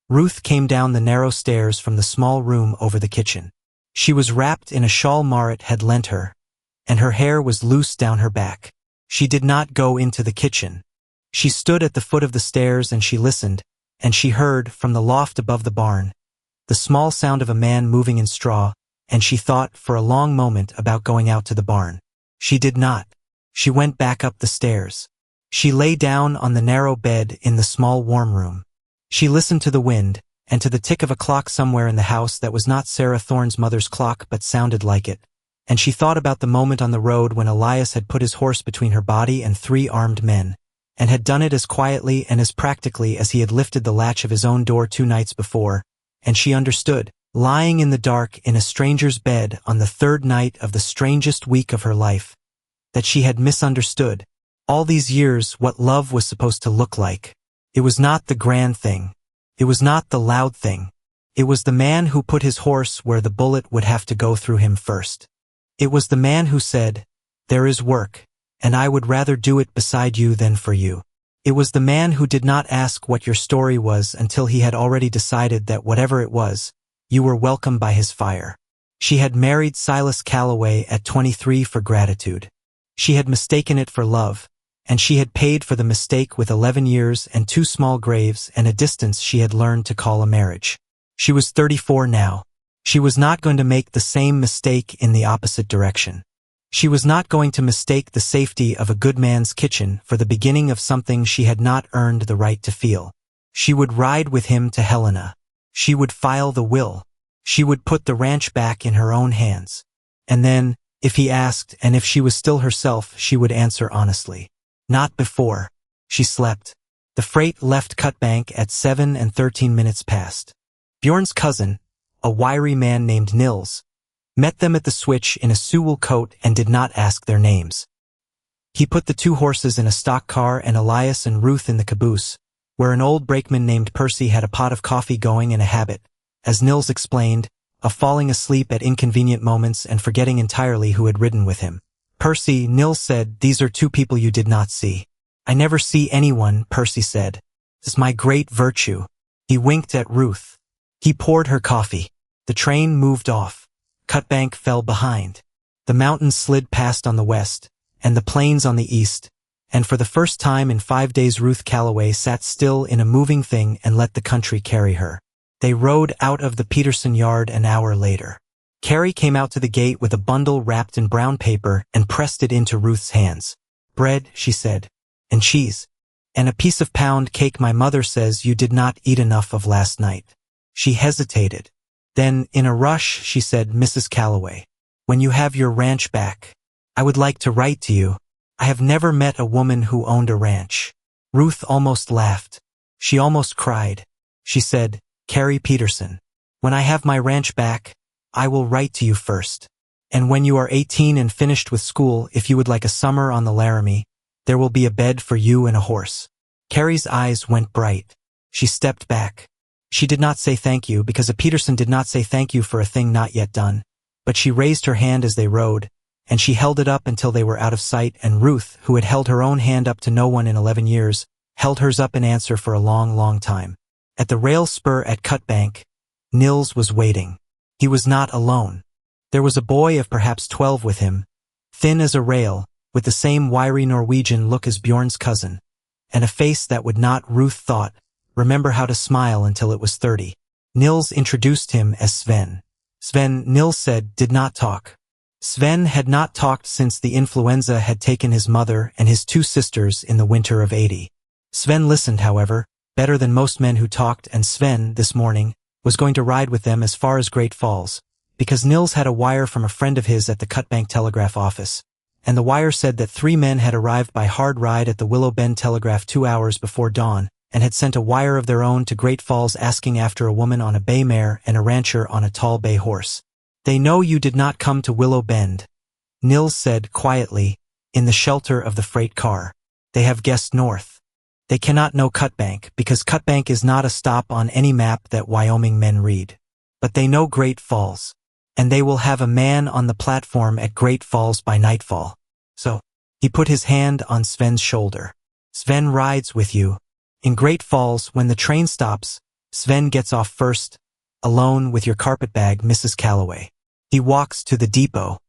Ruth came down the narrow stairs from the small room over the kitchen. She was wrapped in a shawl Marit had lent her, and her hair was loose down her back. She did not go into the kitchen. She stood at the foot of the stairs and she listened, and she heard, from the loft above the barn, the small sound of a man moving in straw, and she thought for a long moment about going out to the barn. She did not. She went back up the stairs. She lay down on the narrow bed in the small warm room. She listened to the wind, and to the tick of a clock somewhere in the house that was not Sarah Thorne's mother's clock but sounded like it, and she thought about the moment on the road when Elias had put his horse between her body and 3 armed men, and had done it as quietly and as practically as he had lifted the latch of his own door 2 nights before, and she understood, lying in the dark in a stranger's bed on the 3rd night of the strangest week of her life, that she had misunderstood, all these years, what love was supposed to look like. It was not the grand thing. It was not the loud thing. It was the man who put his horse where the bullet would have to go through him first. It was the man who said, "There is work, and I would rather do it beside you than for you." It was the man who did not ask what your story was until he had already decided that whatever it was, you were welcome by his fire. She had married Silas Calloway at 23 for gratitude. She had mistaken it for love, and she had paid for the mistake with 11 years and 2 small graves and a distance she had learned to call a marriage. She was 34 now. She was not going to make the same mistake in the opposite direction. She was not going to mistake the safety of a good man's kitchen for the beginning of something she had not earned the right to feel. She would ride with him to Helena. She would file the will. She would put the ranch back in her own hands. And then, if he asked and if she was still herself, she would answer honestly. Not before. She slept. The freight left Cutbank at 7:13 past. Bjorn's cousin, a wiry man named Nils, met them at the switch in a Sewell coat and did not ask their names. He put the 2 horses in a stock car and Elias and Ruth in the caboose, where an old brakeman named Percy had a pot of coffee going and a habit, as Nils explained, of falling asleep at inconvenient moments and forgetting entirely who had ridden with him. "Percy," Nils said, "these are 2 people you did not see." "I never see anyone," Percy said. "It's my great virtue." He winked at Ruth. He poured her coffee. The train moved off. Cutbank fell behind. The mountains slid past on the west, and the plains on the east, and for the first time in 5 days Ruth Calloway sat still in a moving thing and let the country carry her. They rode out of the Peterson yard an hour later. Carrie came out to the gate with a bundle wrapped in brown paper and pressed it into Ruth's hands. "Bread," she said, "and cheese, and a piece of pound cake my mother says you did not eat enough of last night." She hesitated. Then, in a rush, she said, "Mrs. Calloway, when you have your ranch back, I would like to write to you. I have never met a woman who owned a ranch." Ruth almost laughed. She almost cried. She said, "Carrie Peterson, when I have my ranch back, I will write to you first. And when you are 18 and finished with school, if you would like a summer on the Laramie, there will be a bed for you and a horse." Carrie's eyes went bright. She stepped back. She did not say thank you because a Peterson did not say thank you for a thing not yet done, but she raised her hand as they rode, and she held it up until they were out of sight, and Ruth, who had held her own hand up to no one in 11 years, held hers up in answer for a long, long time. At the rail spur at Cutbank, Nils was waiting. He was not alone. There was a boy of perhaps 12 with him, thin as a rail, with the same wiry Norwegian look as Bjorn's cousin, and a face that would not, Ruth thought, remember how to smile until it was 30. Nils introduced him as Sven. Sven, Nils said, did not talk. Sven had not talked since the influenza had taken his mother and his 2 sisters in the winter of '80. Sven listened, however, better than most men who talked, and Sven, this morning, was going to ride with them as far as Great Falls, because Nils had a wire from a friend of his at the Cutbank telegraph office, and the wire said that 3 men had arrived by hard ride at the Willow Bend telegraph 2 hours before dawn, and had sent a wire of their own to Great Falls asking after a woman on a bay mare and a rancher on a tall bay horse. "They know you did not come to Willow Bend," Nils said quietly, in the shelter of the freight car. "They have guessed north." They cannot know Cutbank because Cutbank is not a stop on any map that Wyoming men read. But they know Great Falls. And they will have a man on the platform at Great Falls by nightfall. So, he put his hand on Sven's shoulder. Sven rides with you. In Great Falls, when the train stops, Sven gets off first, alone with your carpetbag, Mrs. Calloway. He walks to the depot.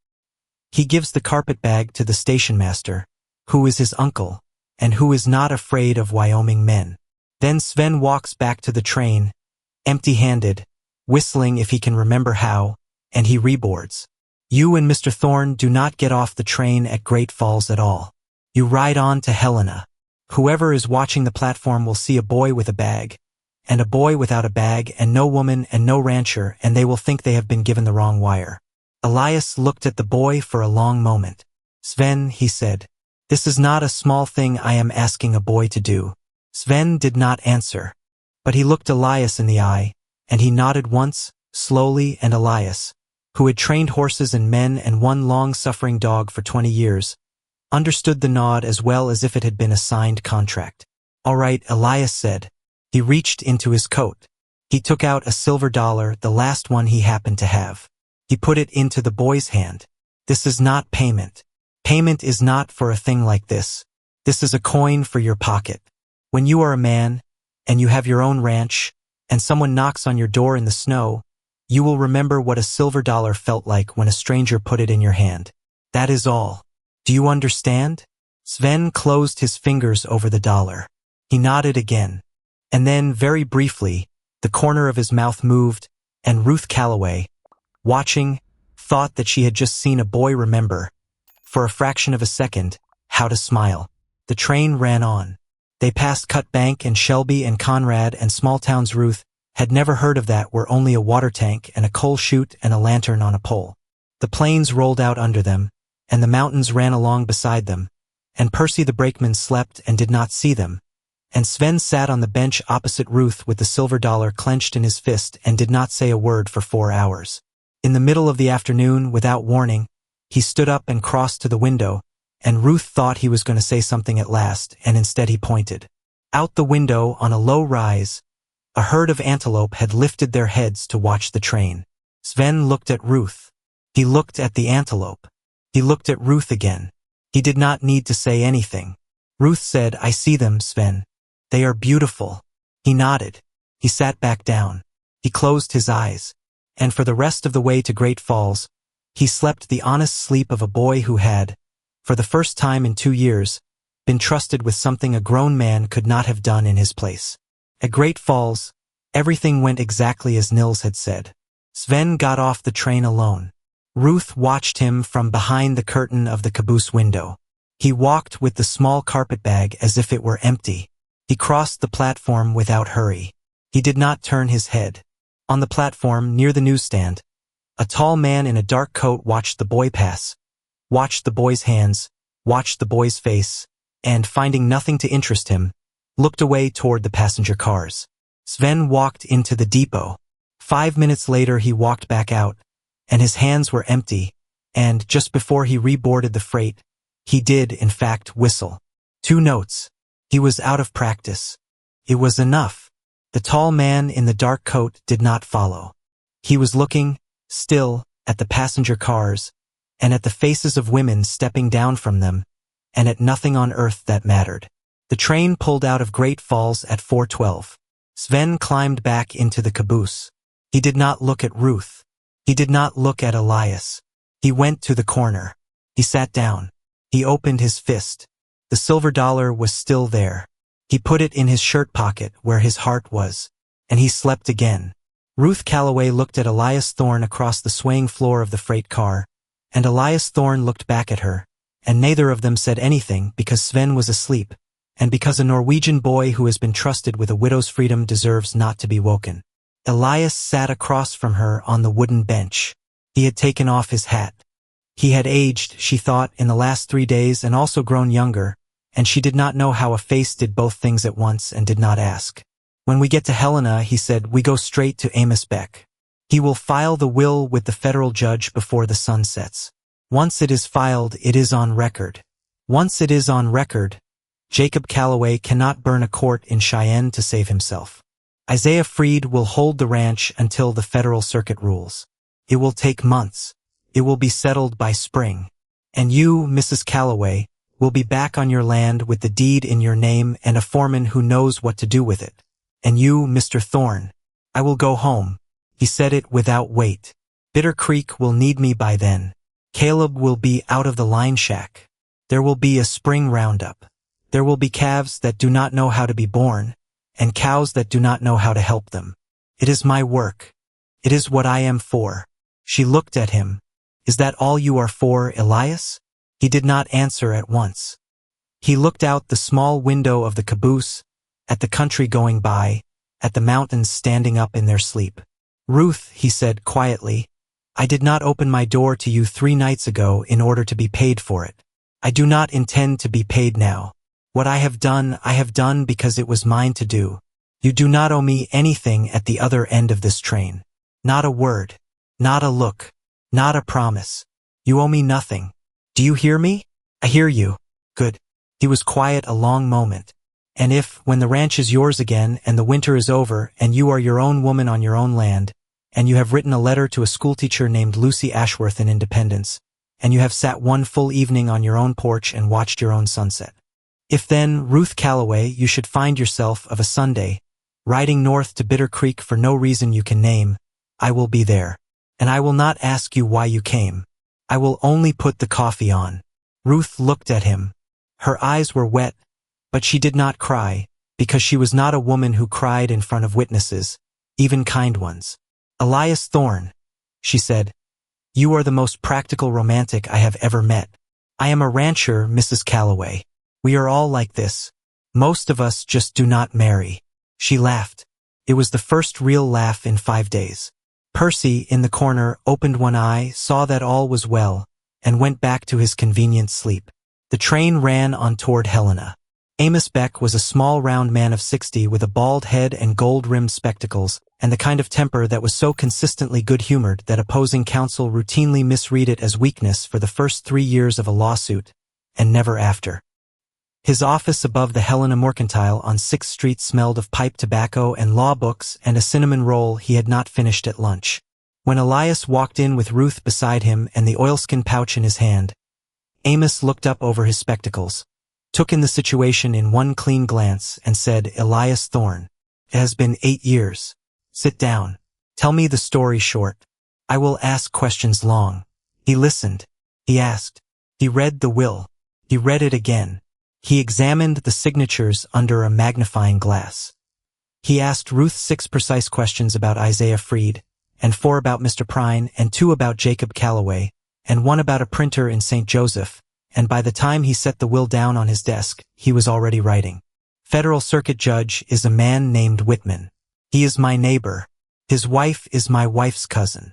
He gives the carpetbag to the station master, who is his uncle, and who is not afraid of Wyoming men. Then Sven walks back to the train, empty-handed, whistling if he can remember how, and he reboards. You and Mr. Thorne do not get off the train at Great Falls at all. You ride on to Helena. Whoever is watching the platform will see a boy with a bag, and a boy without a bag, and no woman and no rancher, and they will think they have been given the wrong wire. Elias looked at the boy for a long moment. Sven, he said, this is not a small thing I am asking a boy to do. Sven did not answer, but he looked Elias in the eye, and he nodded once, slowly, and Elias, who had trained horses and men and one long-suffering dog for 20 years, understood the nod as well as if it had been a signed contract. All right, Elias said. He reached into his coat. He took out a silver dollar, the last one he happened to have. He put it into the boy's hand. This is not payment. Payment is not for a thing like this. This is a coin for your pocket. When you are a man, and you have your own ranch, and someone knocks on your door in the snow, you will remember what a silver dollar felt like when a stranger put it in your hand. That is all. Do you understand? Sven closed his fingers over the dollar. He nodded again. And then, very briefly, the corner of his mouth moved, and Ruth Calloway, watching, thought that she had just seen a boy remember, for a fraction of a second, how to smile. The train ran on. They passed Cutbank and Shelby and Conrad and small towns. Ruth had never heard of that, where only a water tank and a coal chute and a lantern on a pole. The plains rolled out under them, and the mountains ran along beside them, and Percy the brakeman slept and did not see them, and Sven sat on the bench opposite Ruth with the silver dollar clenched in his fist and did not say a word for 4 hours. In the middle of the afternoon, without warning, he stood up and crossed to the window, and Ruth thought he was going to say something at last, and instead he pointed. Out the window, on a low rise, a herd of antelope had lifted their heads to watch the train. Sven looked at Ruth. He looked at the antelope. He looked at Ruth again. He did not need to say anything. Ruth said, I see them, Sven. They are beautiful. He nodded. He sat back down. He closed his eyes. And for the rest of the way to Great Falls, he slept the honest sleep of a boy who had, for the first time in 2 years, been trusted with something a grown man could not have done in his place. At Great Falls, everything went exactly as Nils had said. Sven got off the train alone. Ruth watched him from behind the curtain of the caboose window. He walked with the small carpetbag as if it were empty. He crossed the platform without hurry. He did not turn his head. On the platform, near the newsstand, a tall man in a dark coat watched the boy pass, watched the boy's hands, watched the boy's face, and, finding nothing to interest him, looked away toward the passenger cars. Sven walked into the depot. 5 minutes later he walked back out, and his hands were empty, and, just before he reboarded the freight, he did, in fact, whistle. 2 notes. He was out of practice. It was enough. The tall man in the dark coat did not follow. He was looking, still, at the passenger cars, and at the faces of women stepping down from them, and at nothing on earth that mattered. The train pulled out of Great Falls at 4:12. Sven climbed back into the caboose. He did not look at Ruth. He did not look at Elias. He went to the corner. He sat down. He opened his fist. The silver dollar was still there. He put it in his shirt pocket where his heart was, and he slept again. Ruth Calloway looked at Elias Thorne across the swaying floor of the freight car, and Elias Thorne looked back at her, and neither of them said anything because Sven was asleep, and because a Norwegian boy who has been trusted with a widow's freedom deserves not to be woken. Elias sat across from her on the wooden bench. He had taken off his hat. He had aged, she thought, in the last 3 days and also grown younger, and she did not know how a face did both things at once and did not ask. When we get to Helena, he said, we go straight to Amos Beck. He will file the will with the federal judge before the sun sets. Once it is filed, it is on record. Once it is on record, Jacob Calloway cannot burn a court in Cheyenne to save himself. Isaiah Freed will hold the ranch until the federal circuit rules. It will take months. It will be settled by spring. And you, Mrs. Calloway, will be back on your land with the deed in your name and a foreman who knows what to do with it. And you, Mr. Thorne, I will go home. He said it without weight. Bitter Creek will need me by then. Caleb will be out of the line shack. There will be a spring roundup. There will be calves that do not know how to be born, and cows that do not know how to help them. It is my work. It is what I am for. She looked at him. Is that all you are for, Elias? He did not answer at once. He looked out the small window of the caboose, at the country going by, at the mountains standing up in their sleep. Ruth, he said quietly, I did not open my door to you 3 nights ago in order to be paid for it. I do not intend to be paid now. What I have done because it was mine to do. You do not owe me anything at the other end of this train. Not a word. Not a look. Not a promise. You owe me nothing. Do you hear me? I hear you. Good. He was quiet a long moment. And if, when the ranch is yours again and the winter is over and you are your own woman on your own land, and you have written a letter to a schoolteacher named Lucy Ashworth in Independence, and you have sat one full evening on your own porch and watched your own sunset. If then, Ruth Calloway, you should find yourself of a Sunday, riding north to Bitter Creek for no reason you can name, I will be there. And I will not ask you why you came. I will only put the coffee on. Ruth looked at him. Her eyes were wet, but she did not cry, because she was not a woman who cried in front of witnesses, even kind ones. Elias Thorne, she said, you are the most practical romantic I have ever met. I am a rancher, Mrs. Calloway. We are all like this. Most of us just do not marry. She laughed. It was the first real laugh in 5 days. Percy, in the corner, opened one eye, saw that all was well, and went back to his convenient sleep. The train ran on toward Helena. Amos Beck was a small round man of 60 with a bald head and gold-rimmed spectacles, and the kind of temper that was so consistently good-humored that opposing counsel routinely misread it as weakness for the first 3 years of a lawsuit, and never after. His office above the Helena Mercantile on 6th Street smelled of pipe tobacco and law books and a cinnamon roll he had not finished at lunch. When Elias walked in with Ruth beside him and the oilskin pouch in his hand, Amos looked up over his spectacles, took in the situation in one clean glance, and said, Elias Thorne, it has been 8 years. Sit down. Tell me the story short. I will ask questions long. He listened. He asked. He read the will. He read it again. He examined the signatures under a magnifying glass. He asked Ruth 6 precise questions about Isaiah Freed, and 4 about Mr. Prine, and 2 about Jacob Calloway, and 1 about a printer in St. Joseph, and by the time he set the will down on his desk, he was already writing. Federal Circuit Judge is a man named Whitman. He is my neighbor. His wife is my wife's cousin.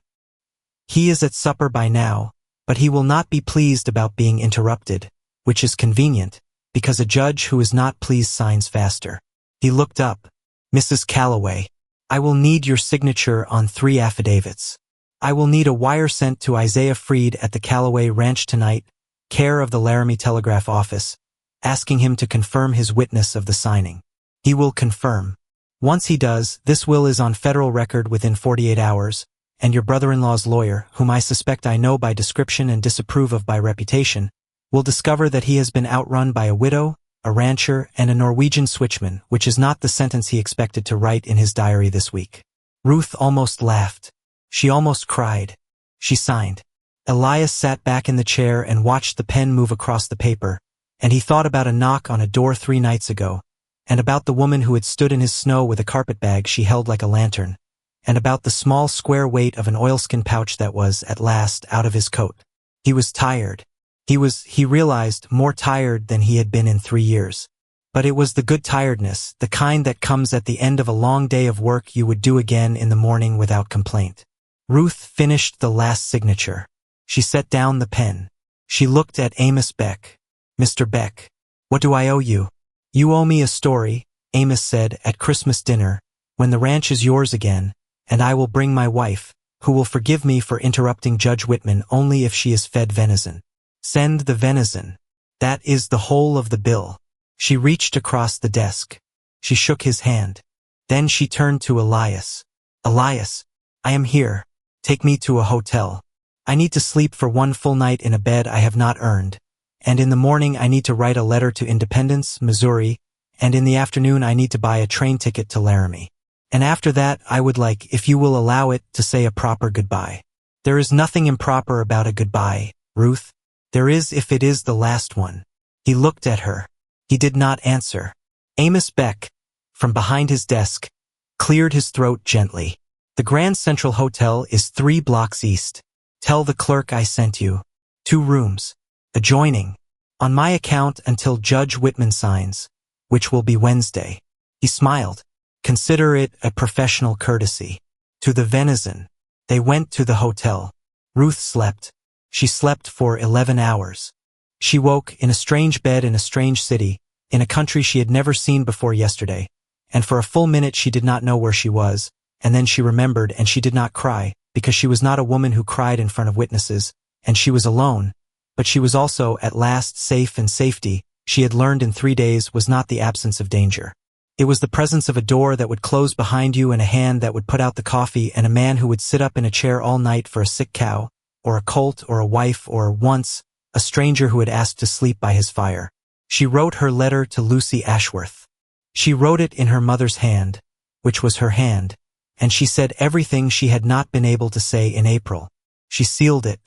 He is at supper by now, but he will not be pleased about being interrupted, which is convenient, because a judge who is not pleased signs faster. He looked up. Mrs. Calloway, I will need your signature on 3 affidavits. I will need a wire sent to Isaiah Freed at the Calloway Ranch tonight, care of the Laramie Telegraph Office, asking him to confirm his witness of the signing. He will confirm. Once he does, this will is on federal record within 48 hours, and your brother-in-law's lawyer, whom I suspect I know by description and disapprove of by reputation, will discover that he has been outrun by a widow, a rancher, and a Norwegian switchman, which is not the sentence he expected to write in his diary this week. Ruth almost laughed. She almost cried. She signed. Elias sat back in the chair and watched the pen move across the paper, and he thought about a knock on a door 3 nights ago, and about the woman who had stood in his snow with a carpet bag she held like a lantern, and about the small square weight of an oilskin pouch that was, at last, out of his coat. He was tired. He realized, more tired than he had been in 3 years. But it was the good tiredness, the kind that comes at the end of a long day of work you would do again in the morning without complaint. Ruth finished the last signature. She set down the pen. She looked at Amos Beck. Mr. Beck, what do I owe you? You owe me a story, Amos said at Christmas dinner, when the ranch is yours again, and I will bring my wife, who will forgive me for interrupting Judge Whitman only if she is fed venison. Send the venison. That is the whole of the bill. She reached across the desk. She shook his hand. Then she turned to Elias. Elias, I am here. Take me to a hotel. I need to sleep for one full night in a bed I have not earned. And in the morning I need to write a letter to Independence, Missouri, and in the afternoon I need to buy a train ticket to Laramie. And after that I would like, if you will allow it, to say a proper goodbye. There is nothing improper about a goodbye, Ruth. There is if it is the last one. He looked at her. He did not answer. Amos Beck, from behind his desk, cleared his throat gently. The Grand Central Hotel is 3 blocks east. Tell the clerk I sent you. 2 rooms. Adjoining. On my account until Judge Whitman signs, which will be Wednesday. He smiled. Consider it a professional courtesy. To the venison. They went to the hotel. Ruth slept. She slept for 11 hours. She woke in a strange bed in a strange city, in a country she had never seen before yesterday, and for a full minute she did not know where she was, and then she remembered and she did not cry, because she was not a woman who cried in front of witnesses, and she was alone, but she was also at last safe, and safety, she had learned in 3 days, was not the absence of danger. It was the presence of a door that would close behind you and a hand that would put out the coffee and a man who would sit up in a chair all night for a sick cow, or a colt, or a wife, or, once, a stranger who had asked to sleep by his fire. She wrote her letter to Lucy Ashworth. She wrote it in her mother's hand, which was her hand, and she said everything she had not been able to say in April. She sealed it.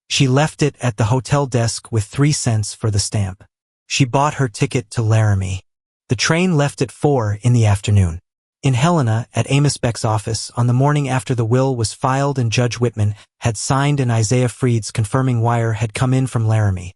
She left it at the hotel desk with 3 cents for the stamp. She bought her ticket to Laramie. The train left at 4 in the afternoon. In Helena, at Amos Beck's office, on the morning after the will was filed and Judge Whitman had signed and Isaiah Freed's confirming wire had come in from Laramie.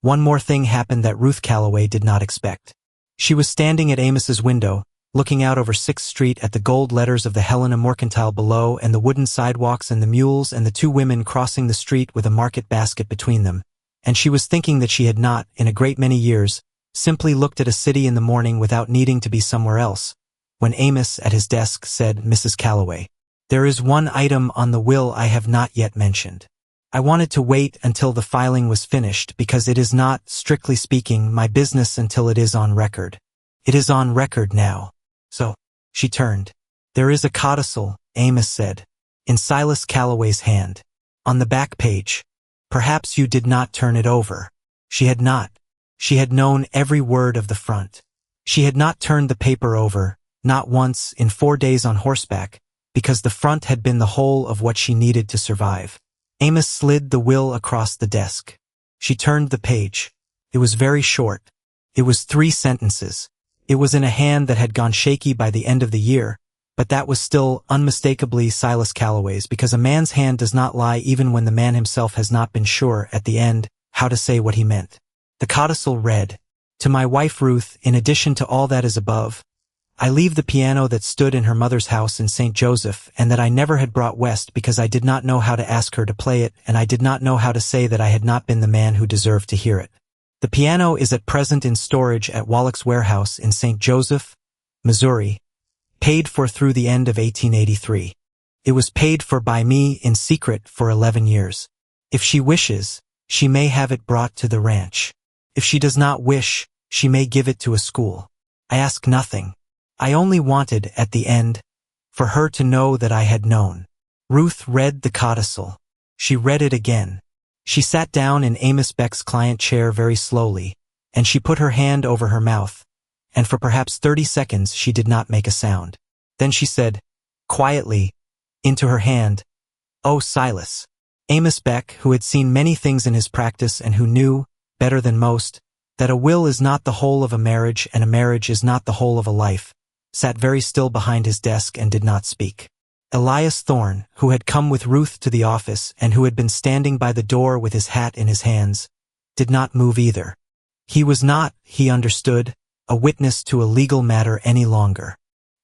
One more thing happened that Ruth Calloway did not expect. She was standing at Amos's window, looking out over 6th Street at the gold letters of the Helena Mercantile below and the wooden sidewalks and the mules and the 2 women crossing the street with a market basket between them, and she was thinking that she had not, in a great many years, simply looked at a city in the morning without needing to be somewhere else, when Amos at his desk said, Mrs. Calloway, there is one item on the will I have not yet mentioned. I wanted to wait until the filing was finished because it is not, strictly speaking, my business until it is on record. It is on record now. So, she turned. There is a codicil, Amos said, in Silas Calloway's hand. On the back page. Perhaps you did not turn it over. She had not. She had known every word of the front. She had not turned the paper over, not once, in 4 days on horseback, because the front had been the whole of what she needed to survive. Amos slid the will across the desk. She turned the page. It was very short. It was 3 sentences. It was in a hand that had gone shaky by the end of the year, but that was still unmistakably Silas Calloway's, because a man's hand does not lie even when the man himself has not been sure, at the end, how to say what he meant. The codicil read, To my wife Ruth, in addition to all that is above, I leave the piano that stood in her mother's house in St. Joseph and that I never had brought west because I did not know how to ask her to play it and I did not know how to say that I had not been the man who deserved to hear it. The piano is at present in storage at Wallach's warehouse in St. Joseph, Missouri, paid for through the end of 1883. It was paid for by me in secret for 11 years. If she wishes, she may have it brought to the ranch. If she does not wish, she may give it to a school. I ask nothing. I only wanted, at the end, for her to know that I had known. Ruth read the codicil. She read it again. She sat down in Amos Beck's client chair very slowly, and she put her hand over her mouth, and for perhaps 30 seconds she did not make a sound. Then she said, quietly, into her hand, Oh, Silas. Amos Beck, who had seen many things in his practice and who knew, better than most, that a will is not the whole of a marriage and a marriage is not the whole of a life, sat very still behind his desk and did not speak. Elias Thorne, who had come with Ruth to the office and who had been standing by the door with his hat in his hands, did not move either. He was not, he understood, a witness to a legal matter any longer.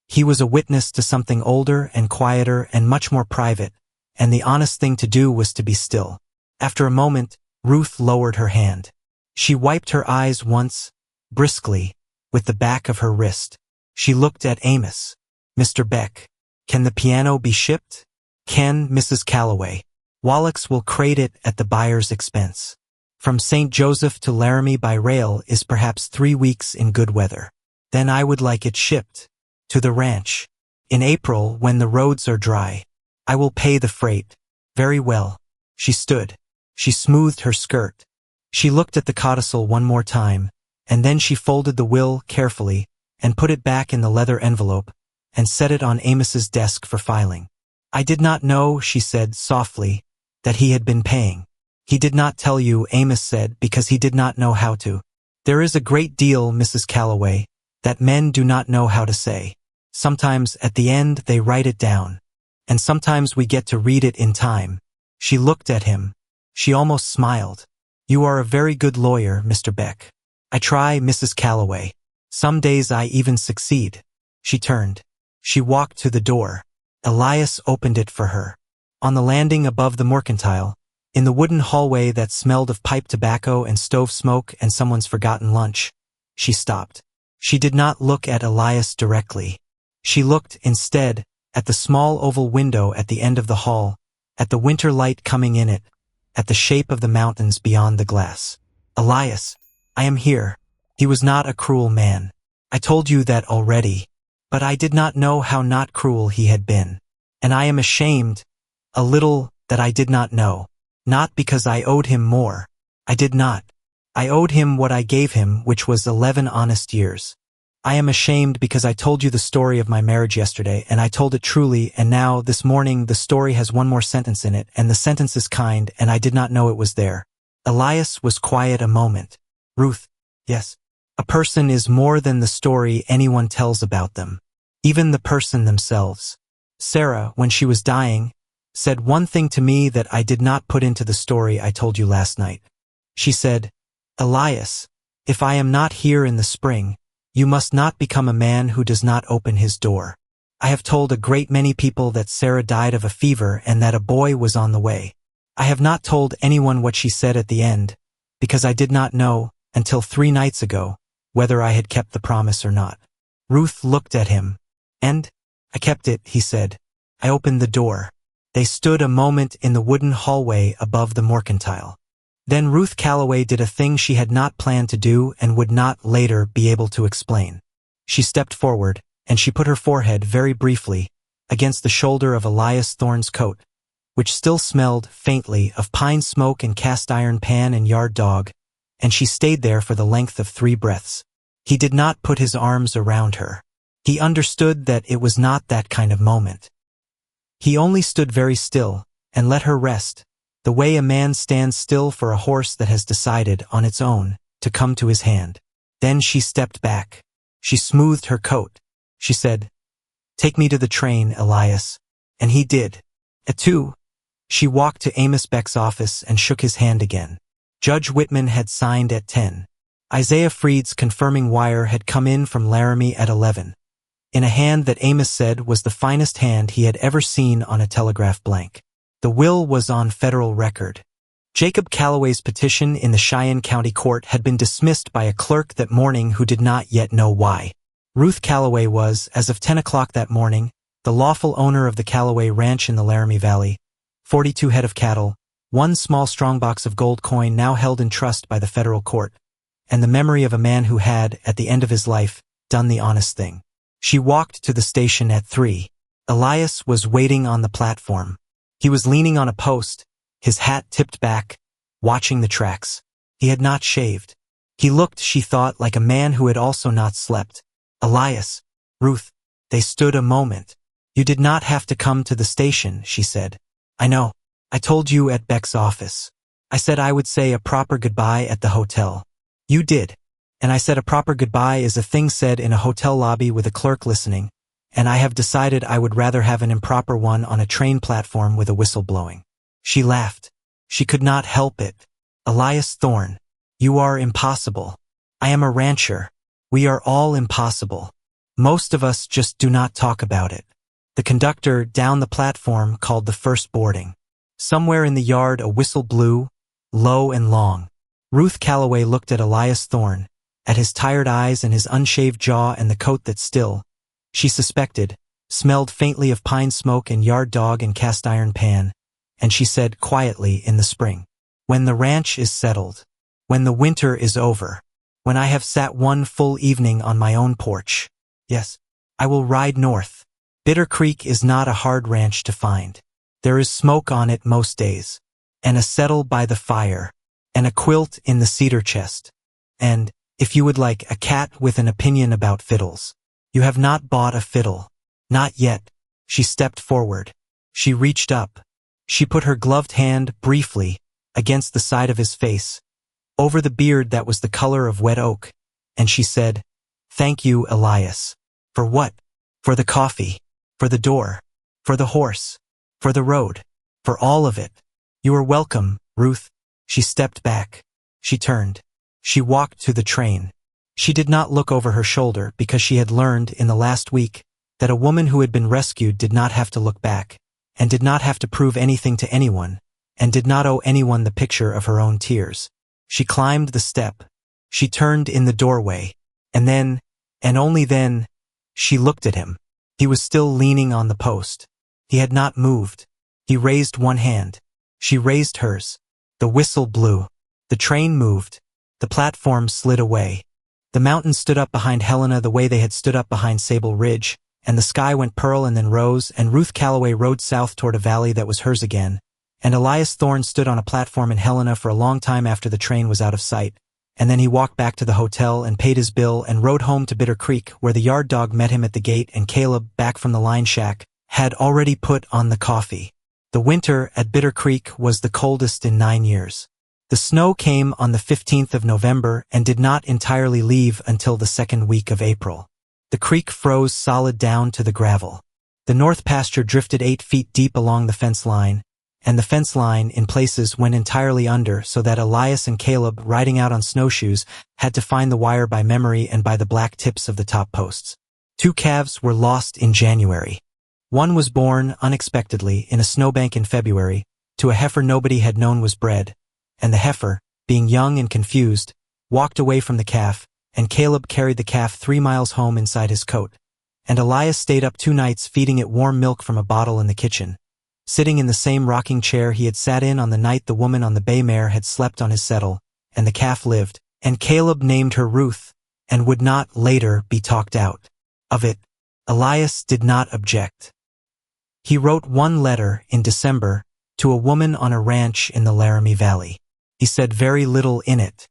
He was a witness to something older and quieter and much more private, and the honest thing to do was to be still. After a moment, Ruth lowered her hand. She wiped her eyes once, briskly, with the back of her wrist. She looked at Amos. Mr. Beck, can the piano be shipped? Can, Mrs. Calloway. Wallach's will crate it at the buyer's expense. From St. Joseph to Laramie by rail is perhaps 3 weeks in good weather. Then I would like it shipped to the ranch. In April, when the roads are dry. I will pay the freight. Very well. She stood. She smoothed her skirt. She looked at the codicil one more time, and then she folded the will carefully and put it back in the leather envelope and set it on Amos's desk for filing. I did not know, she said softly, that he had been paying. He did not tell you, Amos said, because he did not know how to. There is a great deal, Mrs. Calloway, that men do not know how to say. Sometimes at the end they write it down, and sometimes we get to read it in time. She looked at him. She almost smiled. You are a very good lawyer, Mr. Beck. I try, Mrs. Calloway. Some days I even succeed. She turned. She walked to the door. Elias opened it for her. On the landing above the mercantile, in the wooden hallway that smelled of pipe tobacco and stove smoke and someone's forgotten lunch, she stopped. She did not look at Elias directly. She looked, instead, at the small oval window at the end of the hall, at the winter light coming in it, at the shape of the mountains beyond the glass. Elias, I am here. He was not a cruel man. I told you that already. But I did not know how not cruel he had been. And I am ashamed, a little, that I did not know. Not because I owed him more. I did not. I owed him what I gave him, which was 11 honest years. I am ashamed because I told you the story of my marriage yesterday, and I told it truly, and now, this morning, the story has one more sentence in it, and the sentence is kind, and I did not know it was there. Elias was quiet a moment. Ruth, yes. A person is more than the story anyone tells about them. Even the person themselves. Sarah, when she was dying, said one thing to me that I did not put into the story I told you last night. She said, Elias, if I am not here in the spring, you must not become a man who does not open his door. I have told a great many people that Sarah died of a fever and that a boy was on the way. I have not told anyone what she said at the end, because I did not know, until 3 nights ago, whether I had kept the promise or not. Ruth looked at him. And? I kept it, he said. I opened the door. They stood a moment in the wooden hallway above the mercantile. Then Ruth Calloway did a thing she had not planned to do and would not later be able to explain. She stepped forward, and she put her forehead very briefly against the shoulder of Elias Thorne's coat, which still smelled, faintly, of pine smoke and cast-iron pan and yard dog, and she stayed there for the length of 3 breaths. He did not put his arms around her. He understood that it was not that kind of moment. He only stood very still and let her rest, the way a man stands still for a horse that has decided, on its own, to come to his hand. Then she stepped back. She smoothed her coat. She said, Take me to the train, Elias. And he did. At 2, she walked to Amos Beck's office and shook his hand again. Judge Whitman had signed at 10. Isaiah Freed's confirming wire had come in from Laramie at 11, in a hand that Amos said was the finest hand he had ever seen on a telegraph blank. The will was on federal record. Jacob Calloway's petition in the Cheyenne County Court had been dismissed by a clerk that morning who did not yet know why. Ruth Calloway was, as of 10 o'clock that morning, the lawful owner of the Calloway Ranch in the Laramie Valley, 42 head of cattle, 1 small strongbox of gold coin now held in trust by the federal court, and the memory of a man who had, at the end of his life, done the honest thing. She walked to the station at 3. Elias was waiting on the platform. He was leaning on a post, his hat tipped back, watching the tracks. He had not shaved. He looked, she thought, like a man who had also not slept. Elias, Ruth, they stood a moment. You did not have to come to the station, she said. I know. I told you at Beck's office. I said I would say a proper goodbye at the hotel. You did. And I said a proper goodbye is a thing said in a hotel lobby with a clerk listening, and I have decided I would rather have an improper one on a train platform with a whistle blowing. She laughed. She could not help it. Elias Thorne, you are impossible. I am a rancher. We are all impossible. Most of us just do not talk about it. The conductor down the platform called the first boarding. Somewhere in the yard a whistle blew, low and long. Ruth Calloway looked at Elias Thorne, at his tired eyes and his unshaved jaw and the coat that still, she suspected, smelled faintly of pine smoke and yard dog and cast-iron pan, and she said quietly in the spring, When the ranch is settled. When the winter is over. When I have sat one full evening on my own porch. Yes, I will ride north. Bitter Creek is not a hard ranch to find. There is smoke on it most days. And a settle by the fire. And a quilt in the cedar chest. And, if you would like, a cat with an opinion about fiddles. You have not bought a fiddle. Not yet. She stepped forward. She reached up. She put her gloved hand, briefly, against the side of his face, over the beard that was the color of wet oak, and she said, "Thank you, Elias." For what? For the coffee. For the door. For the horse. For the road. For all of it. You are welcome, Ruth. She stepped back. She turned. She walked to the train. She did not look over her shoulder because she had learned in the last week that a woman who had been rescued did not have to look back, and did not have to prove anything to anyone, and did not owe anyone the picture of her own tears. She climbed the step. She turned in the doorway, and then, and only then, she looked at him. He was still leaning on the post. He had not moved. He raised one hand. She raised hers. The whistle blew. The train moved. The platform slid away. The mountains stood up behind Helena the way they had stood up behind Sable Ridge, and the sky went pearl and then rose, and Ruth Calloway rode south toward a valley that was hers again, and Elias Thorne stood on a platform in Helena for a long time after the train was out of sight, and then he walked back to the hotel and paid his bill and rode home to Bitter Creek, where the yard dog met him at the gate, and Caleb, back from the line shack, had already put on the coffee. The winter at Bitter Creek was the coldest in 9 years. The snow came on the 15th of November and did not entirely leave until the second week of April. The creek froze solid down to the gravel. The north pasture drifted 8 feet deep along the fence line, and the fence line in places went entirely under, so that Elias and Caleb, riding out on snowshoes, had to find the wire by memory and by the black tips of the top posts. 2 calves were lost in January. One was born unexpectedly in a snowbank in February to a heifer nobody had known was bred, and the heifer, being young and confused, walked away from the calf, and Caleb carried the calf 3 miles home inside his coat, and Elias stayed up 2 nights feeding it warm milk from a bottle in the kitchen, sitting in the same rocking chair he had sat in on the night the woman on the bay mare had slept on his settle, and the calf lived, and Caleb named her Ruth, and would not later be talked out of it. Elias did not object. He wrote one letter in December to a woman on a ranch in the Laramie Valley. He said very little in it.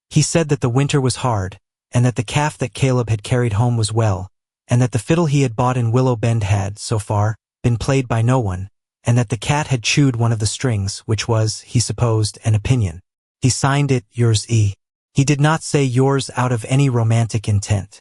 He said that the winter was hard, and that the calf that Caleb had carried home was well, and that the fiddle he had bought in Willow Bend had, so far, been played by no one, and that the cat had chewed one of the strings, which was, he supposed, an opinion. He signed it, Yours E. He did not say yours out of any romantic intent.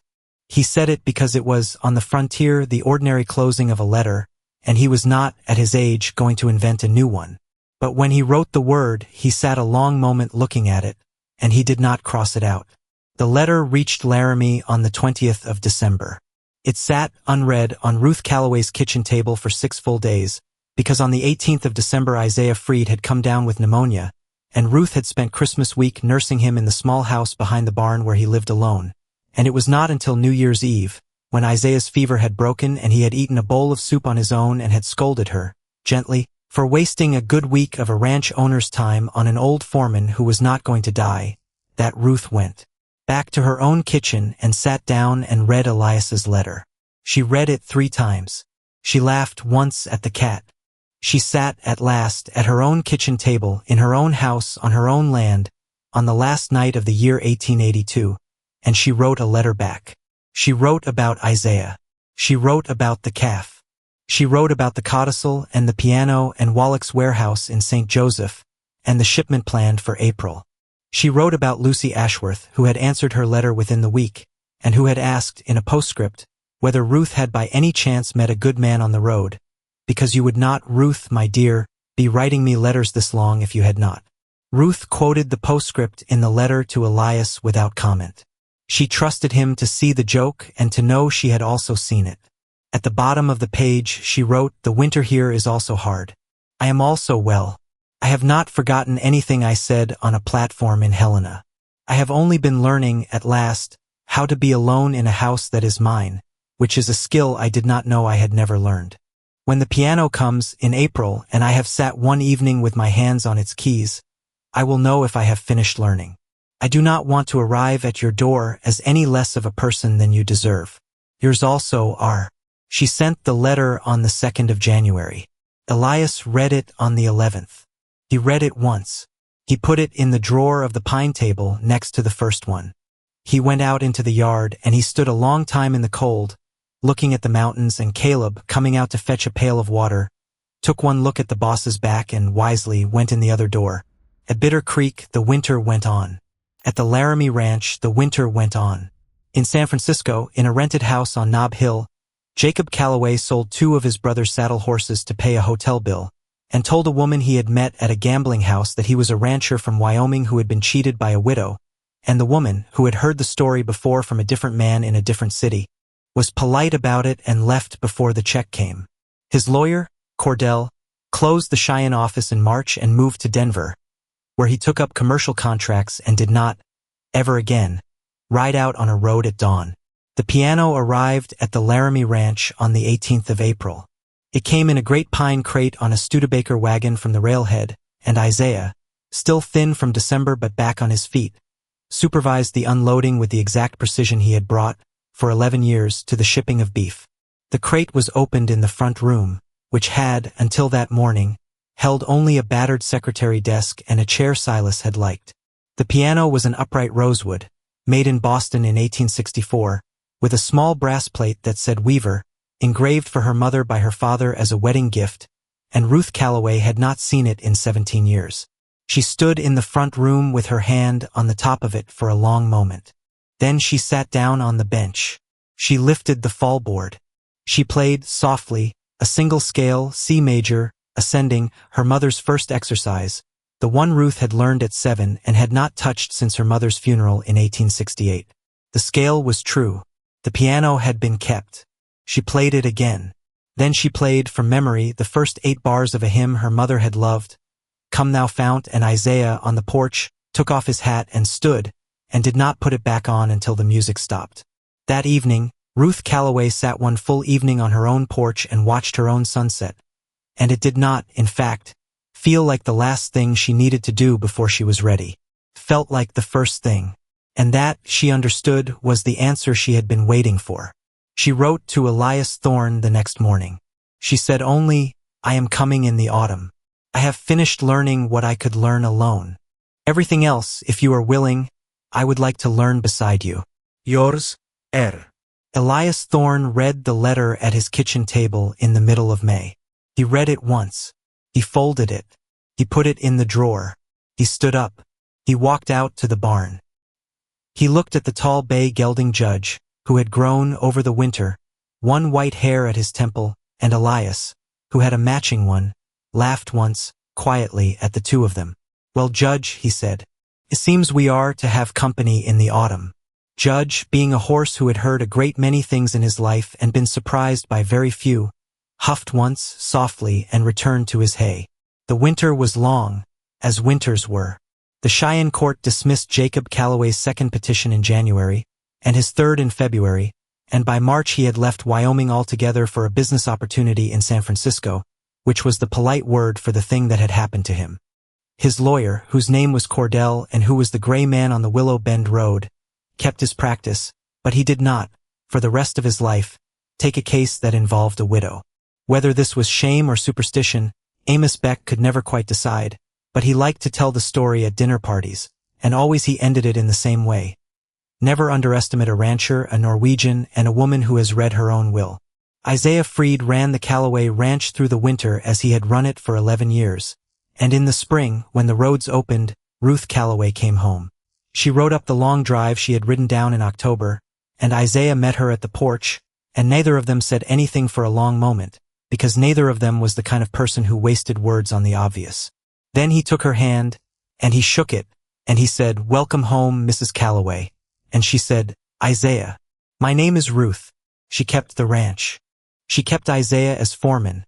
He said it because it was, on the frontier, the ordinary closing of a letter, and he was not, at his age, going to invent a new one. But when he wrote the word, he sat a long moment looking at it, and he did not cross it out. The letter reached Laramie on the 20th of December. It sat, unread, on Ruth Calloway's kitchen table for 6 full days, because on the 18th of December Isaiah Freed had come down with pneumonia, and Ruth had spent Christmas week nursing him in the small house behind the barn where he lived alone, and it was not until New Year's Eve, when Isaiah's fever had broken and he had eaten a bowl of soup on his own and had scolded her, gently, for wasting a good week of a ranch owner's time on an old foreman who was not going to die, that Ruth went back to her own kitchen and sat down and read Elias's letter. She read it 3 times. She laughed once at the cat. She sat at last at her own kitchen table in her own house on her own land on the last night of the year 1882, and she wrote a letter back. She wrote about Isaiah. She wrote about the calf. She wrote about the codicil and the piano and Wallach's warehouse in St. Joseph, and the shipment planned for April. She wrote about Lucy Ashworth, who had answered her letter within the week, and who had asked, in a postscript, whether Ruth had by any chance met a good man on the road, because you would not, Ruth, my dear, be writing me letters this long if you had not. Ruth quoted the postscript in the letter to Elias without comment. She trusted him to see the joke and to know she had also seen it. At the bottom of the page she wrote, "The winter here is also hard. I am also well. I have not forgotten anything I said on a platform in Helena. I have only been learning, at last, how to be alone in a house that is mine, which is a skill I did not know I had never learned. When the piano comes in April and I have sat one evening with my hands on its keys, I will know if I have finished learning. I do not want to arrive at your door as any less of a person than you deserve. Yours also are. She sent the letter on the 2nd of January. Elias read it on the 11th. He read it once. He put it in the drawer of the pine table next to the first one. He went out into the yard and he stood a long time in the cold, looking at the mountains, and Caleb, coming out to fetch a pail of water, took one look at the boss's back and wisely went in the other door. At Bitter Creek, the winter went on. At the Laramie Ranch, the winter went on. In San Francisco, in a rented house on Nob Hill, Jacob Calloway sold 2 of his brother's saddle horses to pay a hotel bill, and told a woman he had met at a gambling house that he was a rancher from Wyoming who had been cheated by a widow, and the woman, who had heard the story before from a different man in a different city, was polite about it and left before the check came. His lawyer, Cordell, closed the Cheyenne office in March and moved to Denver, where he took up commercial contracts and did not, ever again, ride out on a road at dawn. The piano arrived at the Laramie Ranch on the 18th of April. It came in a great pine crate on a Studebaker wagon from the railhead, and Isaiah, still thin from December but back on his feet, supervised the unloading with the exact precision he had brought, for 11 years, to the shipping of beef. The crate was opened in the front room, which had, until that morning, held only a battered secretary desk and a chair Silas had liked. The piano was an upright rosewood, made in Boston in 1864, with a small brass plate that said Weaver, engraved for her mother by her father as a wedding gift, and Ruth Calloway had not seen it in 17 years. She stood in the front room with her hand on the top of it for a long moment. Then she sat down on the bench. She lifted the fallboard. She played, softly, a single scale, C major, ascending, her mother's first exercise, the one Ruth had learned at 7 and had not touched since her mother's funeral in 1868. The scale was true. The piano had been kept. She played it again. Then she played, from memory, the first 8 bars of a hymn her mother had loved, Come Thou Fount, and Isaiah, on the porch, took off his hat and stood, and did not put it back on until the music stopped. That evening, Ruth Calloway sat one full evening on her own porch and watched her own sunset, and it did not, in fact, feel like the last thing she needed to do before she was ready. Felt like the first thing. And that, she understood, was the answer she had been waiting for. She wrote to Elias Thorne the next morning. She said only, I am coming in the autumn. I have finished learning what I could learn alone. Everything else, if you are willing, I would like to learn beside you. Yours, R. Elias Thorne read the letter at his kitchen table in the middle of May. He read it once. He folded it. He put it in the drawer. He stood up. He walked out to the barn. He looked at the tall bay gelding judge, who had grown over the winter, one white hair at his temple, and Elias, who had a matching one, laughed once, quietly, at the two of them. Well, Judge, he said, it seems we are to have company in the autumn. Judge, being a horse who had heard a great many things in his life and been surprised by very few, huffed once, softly, and returned to his hay. The winter was long, as winters were. The Cheyenne court dismissed Jacob Calloway's second petition in January, and his third in February, and by March he had left Wyoming altogether for a business opportunity in San Francisco, which was the polite word for the thing that had happened to him. His lawyer, whose name was Cordell and who was the gray man on the Willow Bend Road, kept his practice, but he did not, for the rest of his life, take a case that involved a widow. Whether this was shame or superstition, Amos Beck could never quite decide, but he liked to tell the story at dinner parties, and always he ended it in the same way. Never underestimate a rancher, a Norwegian, and a woman who has read her own will. Isaiah Freed ran the Calloway Ranch through the winter as he had run it for 11 years, and in the spring, when the roads opened, Ruth Calloway came home. She rode up the long drive she had ridden down in October, and Isaiah met her at the porch, and neither of them said anything for a long moment, because neither of them was the kind of person who wasted words on the obvious. Then he took her hand, and he shook it, and he said, Welcome home, Mrs. Calloway. And she said, Isaiah. My name is Ruth. She kept the ranch. She kept Isaiah as foreman,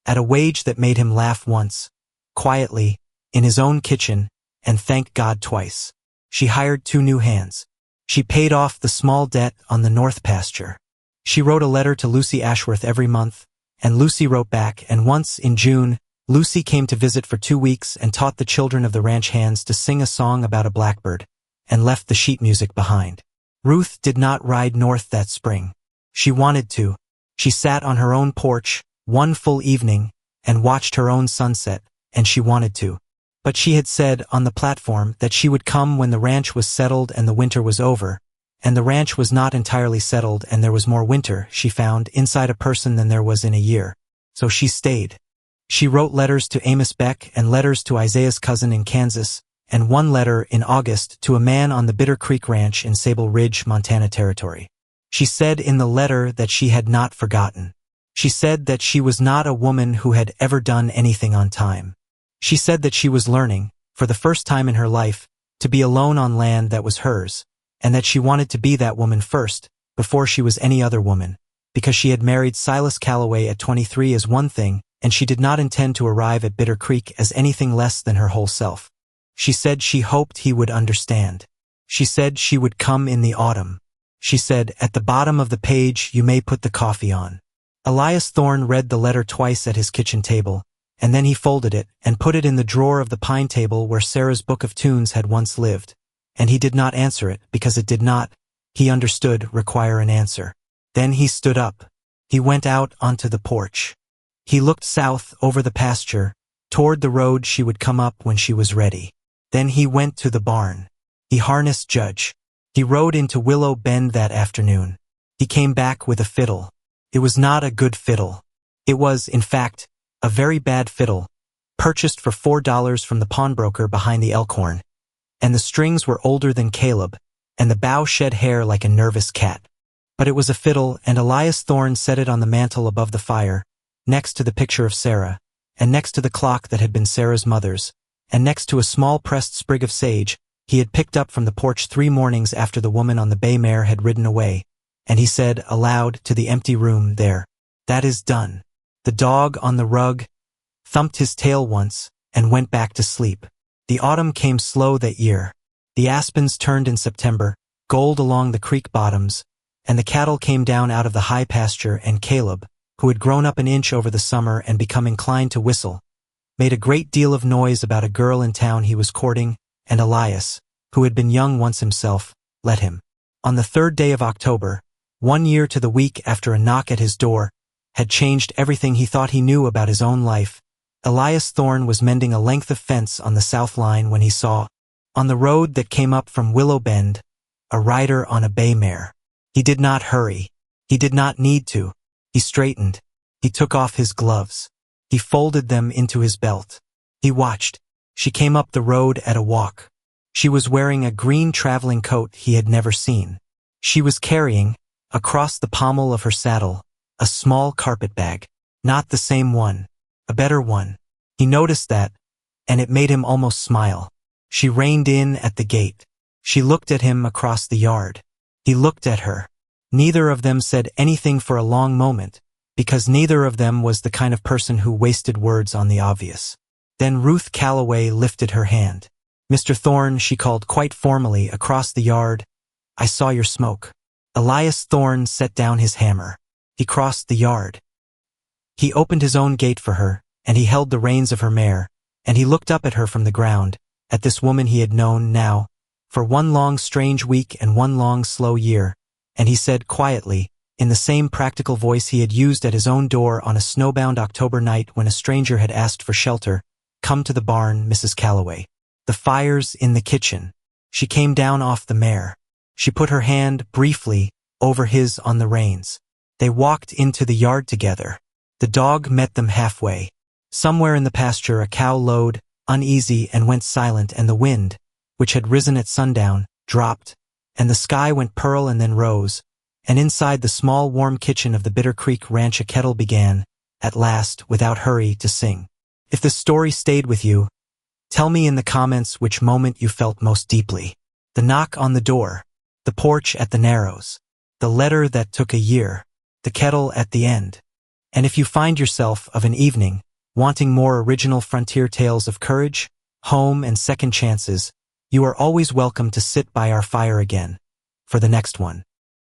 at a wage that made him laugh once, quietly, in his own kitchen, and thank God twice. She hired 2 new hands. She paid off the small debt on the north pasture. She wrote a letter to Lucy Ashworth every month, and Lucy wrote back, and once, in June, Lucy came to visit for 2 weeks and taught the children of the ranch hands to sing a song about a blackbird, and left the sheet music behind. Ruth did not ride north that spring. She wanted to. She sat on her own porch, one full evening, and watched her own sunset, and she wanted to. But she had said on the platform that she would come when the ranch was settled and the winter was over, and the ranch was not entirely settled and there was more winter, she found, inside a person than there was in a year. So she stayed. She wrote letters to Amos Beck and letters to Isaiah's cousin in Kansas, and one letter in August to a man on the Bitter Creek Ranch in Sable Ridge, Montana Territory. She said in the letter that she had not forgotten. She said that she was not a woman who had ever done anything on time. She said that she was learning, for the first time in her life, to be alone on land that was hers, and that she wanted to be that woman first, before she was any other woman, because she had married Silas Calloway at 23 as one thing, and she did not intend to arrive at Bitter Creek as anything less than her whole self. She said she hoped he would understand. She said she would come in the autumn. She said, at the bottom of the page you may put the coffee on. Elias Thorne read the letter twice at his kitchen table, and then he folded it and put it in the drawer of the pine table where Sarah's book of tunes had once lived, and he did not answer it because it did not, he understood, require an answer. Then he stood up. He went out onto the porch. He looked south over the pasture, toward the road she would come up when she was ready. Then he went to the barn. He harnessed Judge. He rode into Willow Bend that afternoon. He came back with a fiddle. It was not a good fiddle. It was, in fact, a very bad fiddle, purchased for $4 from the pawnbroker behind the Elkhorn, and the strings were older than Caleb, and the bow shed hair like a nervous cat. But it was a fiddle, and Elias Thorne set it on the mantel above the fire, next to the picture of Sarah, and next to the clock that had been Sarah's mother's, and next to a small pressed sprig of sage he had picked up from the porch 3 mornings after the woman on the bay mare had ridden away, and he said aloud to the empty room there, "That is done." The dog on the rug thumped his tail once and went back to sleep. The autumn came slow that year. The aspens turned in September, gold along the creek bottoms, and the cattle came down out of the high pasture, and Caleb, who had grown up an inch over the summer and become inclined to whistle, made a great deal of noise about a girl in town he was courting, and Elias, who had been young once himself, let him. On the 3rd day of October, 1 year to the week after a knock at his door had changed everything he thought he knew about his own life, Elias Thorne was mending a length of fence on the south line when he saw, on the road that came up from Willow Bend, a rider on a bay mare. He did not hurry. He did not need to. He straightened. He took off his gloves. He folded them into his belt. He watched. She came up the road at a walk. She was wearing a green traveling coat he had never seen. She was carrying, across the pommel of her saddle, a small carpet bag. Not the same one. A better one. He noticed that, and it made him almost smile. She reined in at the gate. She looked at him across the yard. He looked at her. Neither of them said anything for a long moment, because neither of them was the kind of person who wasted words on the obvious. Then Ruth Calloway lifted her hand. "Mr. Thorne," she called quite formally across the yard, "I saw your smoke." Elias Thorne set down his hammer. He crossed the yard. He opened his own gate for her, and he held the reins of her mare, and he looked up at her from the ground, at this woman he had known now, for 1 long strange week and 1 long slow year, and he said quietly, in the same practical voice he had used at his own door on a snowbound October night when a stranger had asked for shelter, "Come to the barn, Mrs. Calloway. The fire's in the kitchen." She came down off the mare. She put her hand, briefly, over his on the reins. They walked into the yard together. The dog met them halfway. Somewhere in the pasture a cow lowed, uneasy, and went silent, and the wind, which had risen at sundown, dropped, and the sky went pearl and then rose, and inside the small warm kitchen of the Bitter Creek Ranch a kettle began, at last, without hurry, to sing. If this story stayed with you, tell me in the comments which moment you felt most deeply. The knock on the door, the porch at the Narrows, the letter that took a year, the kettle at the end. And if you find yourself, of an evening, wanting more original frontier tales of courage, home, and second chances, you are always welcome to sit by our fire again, for the next one.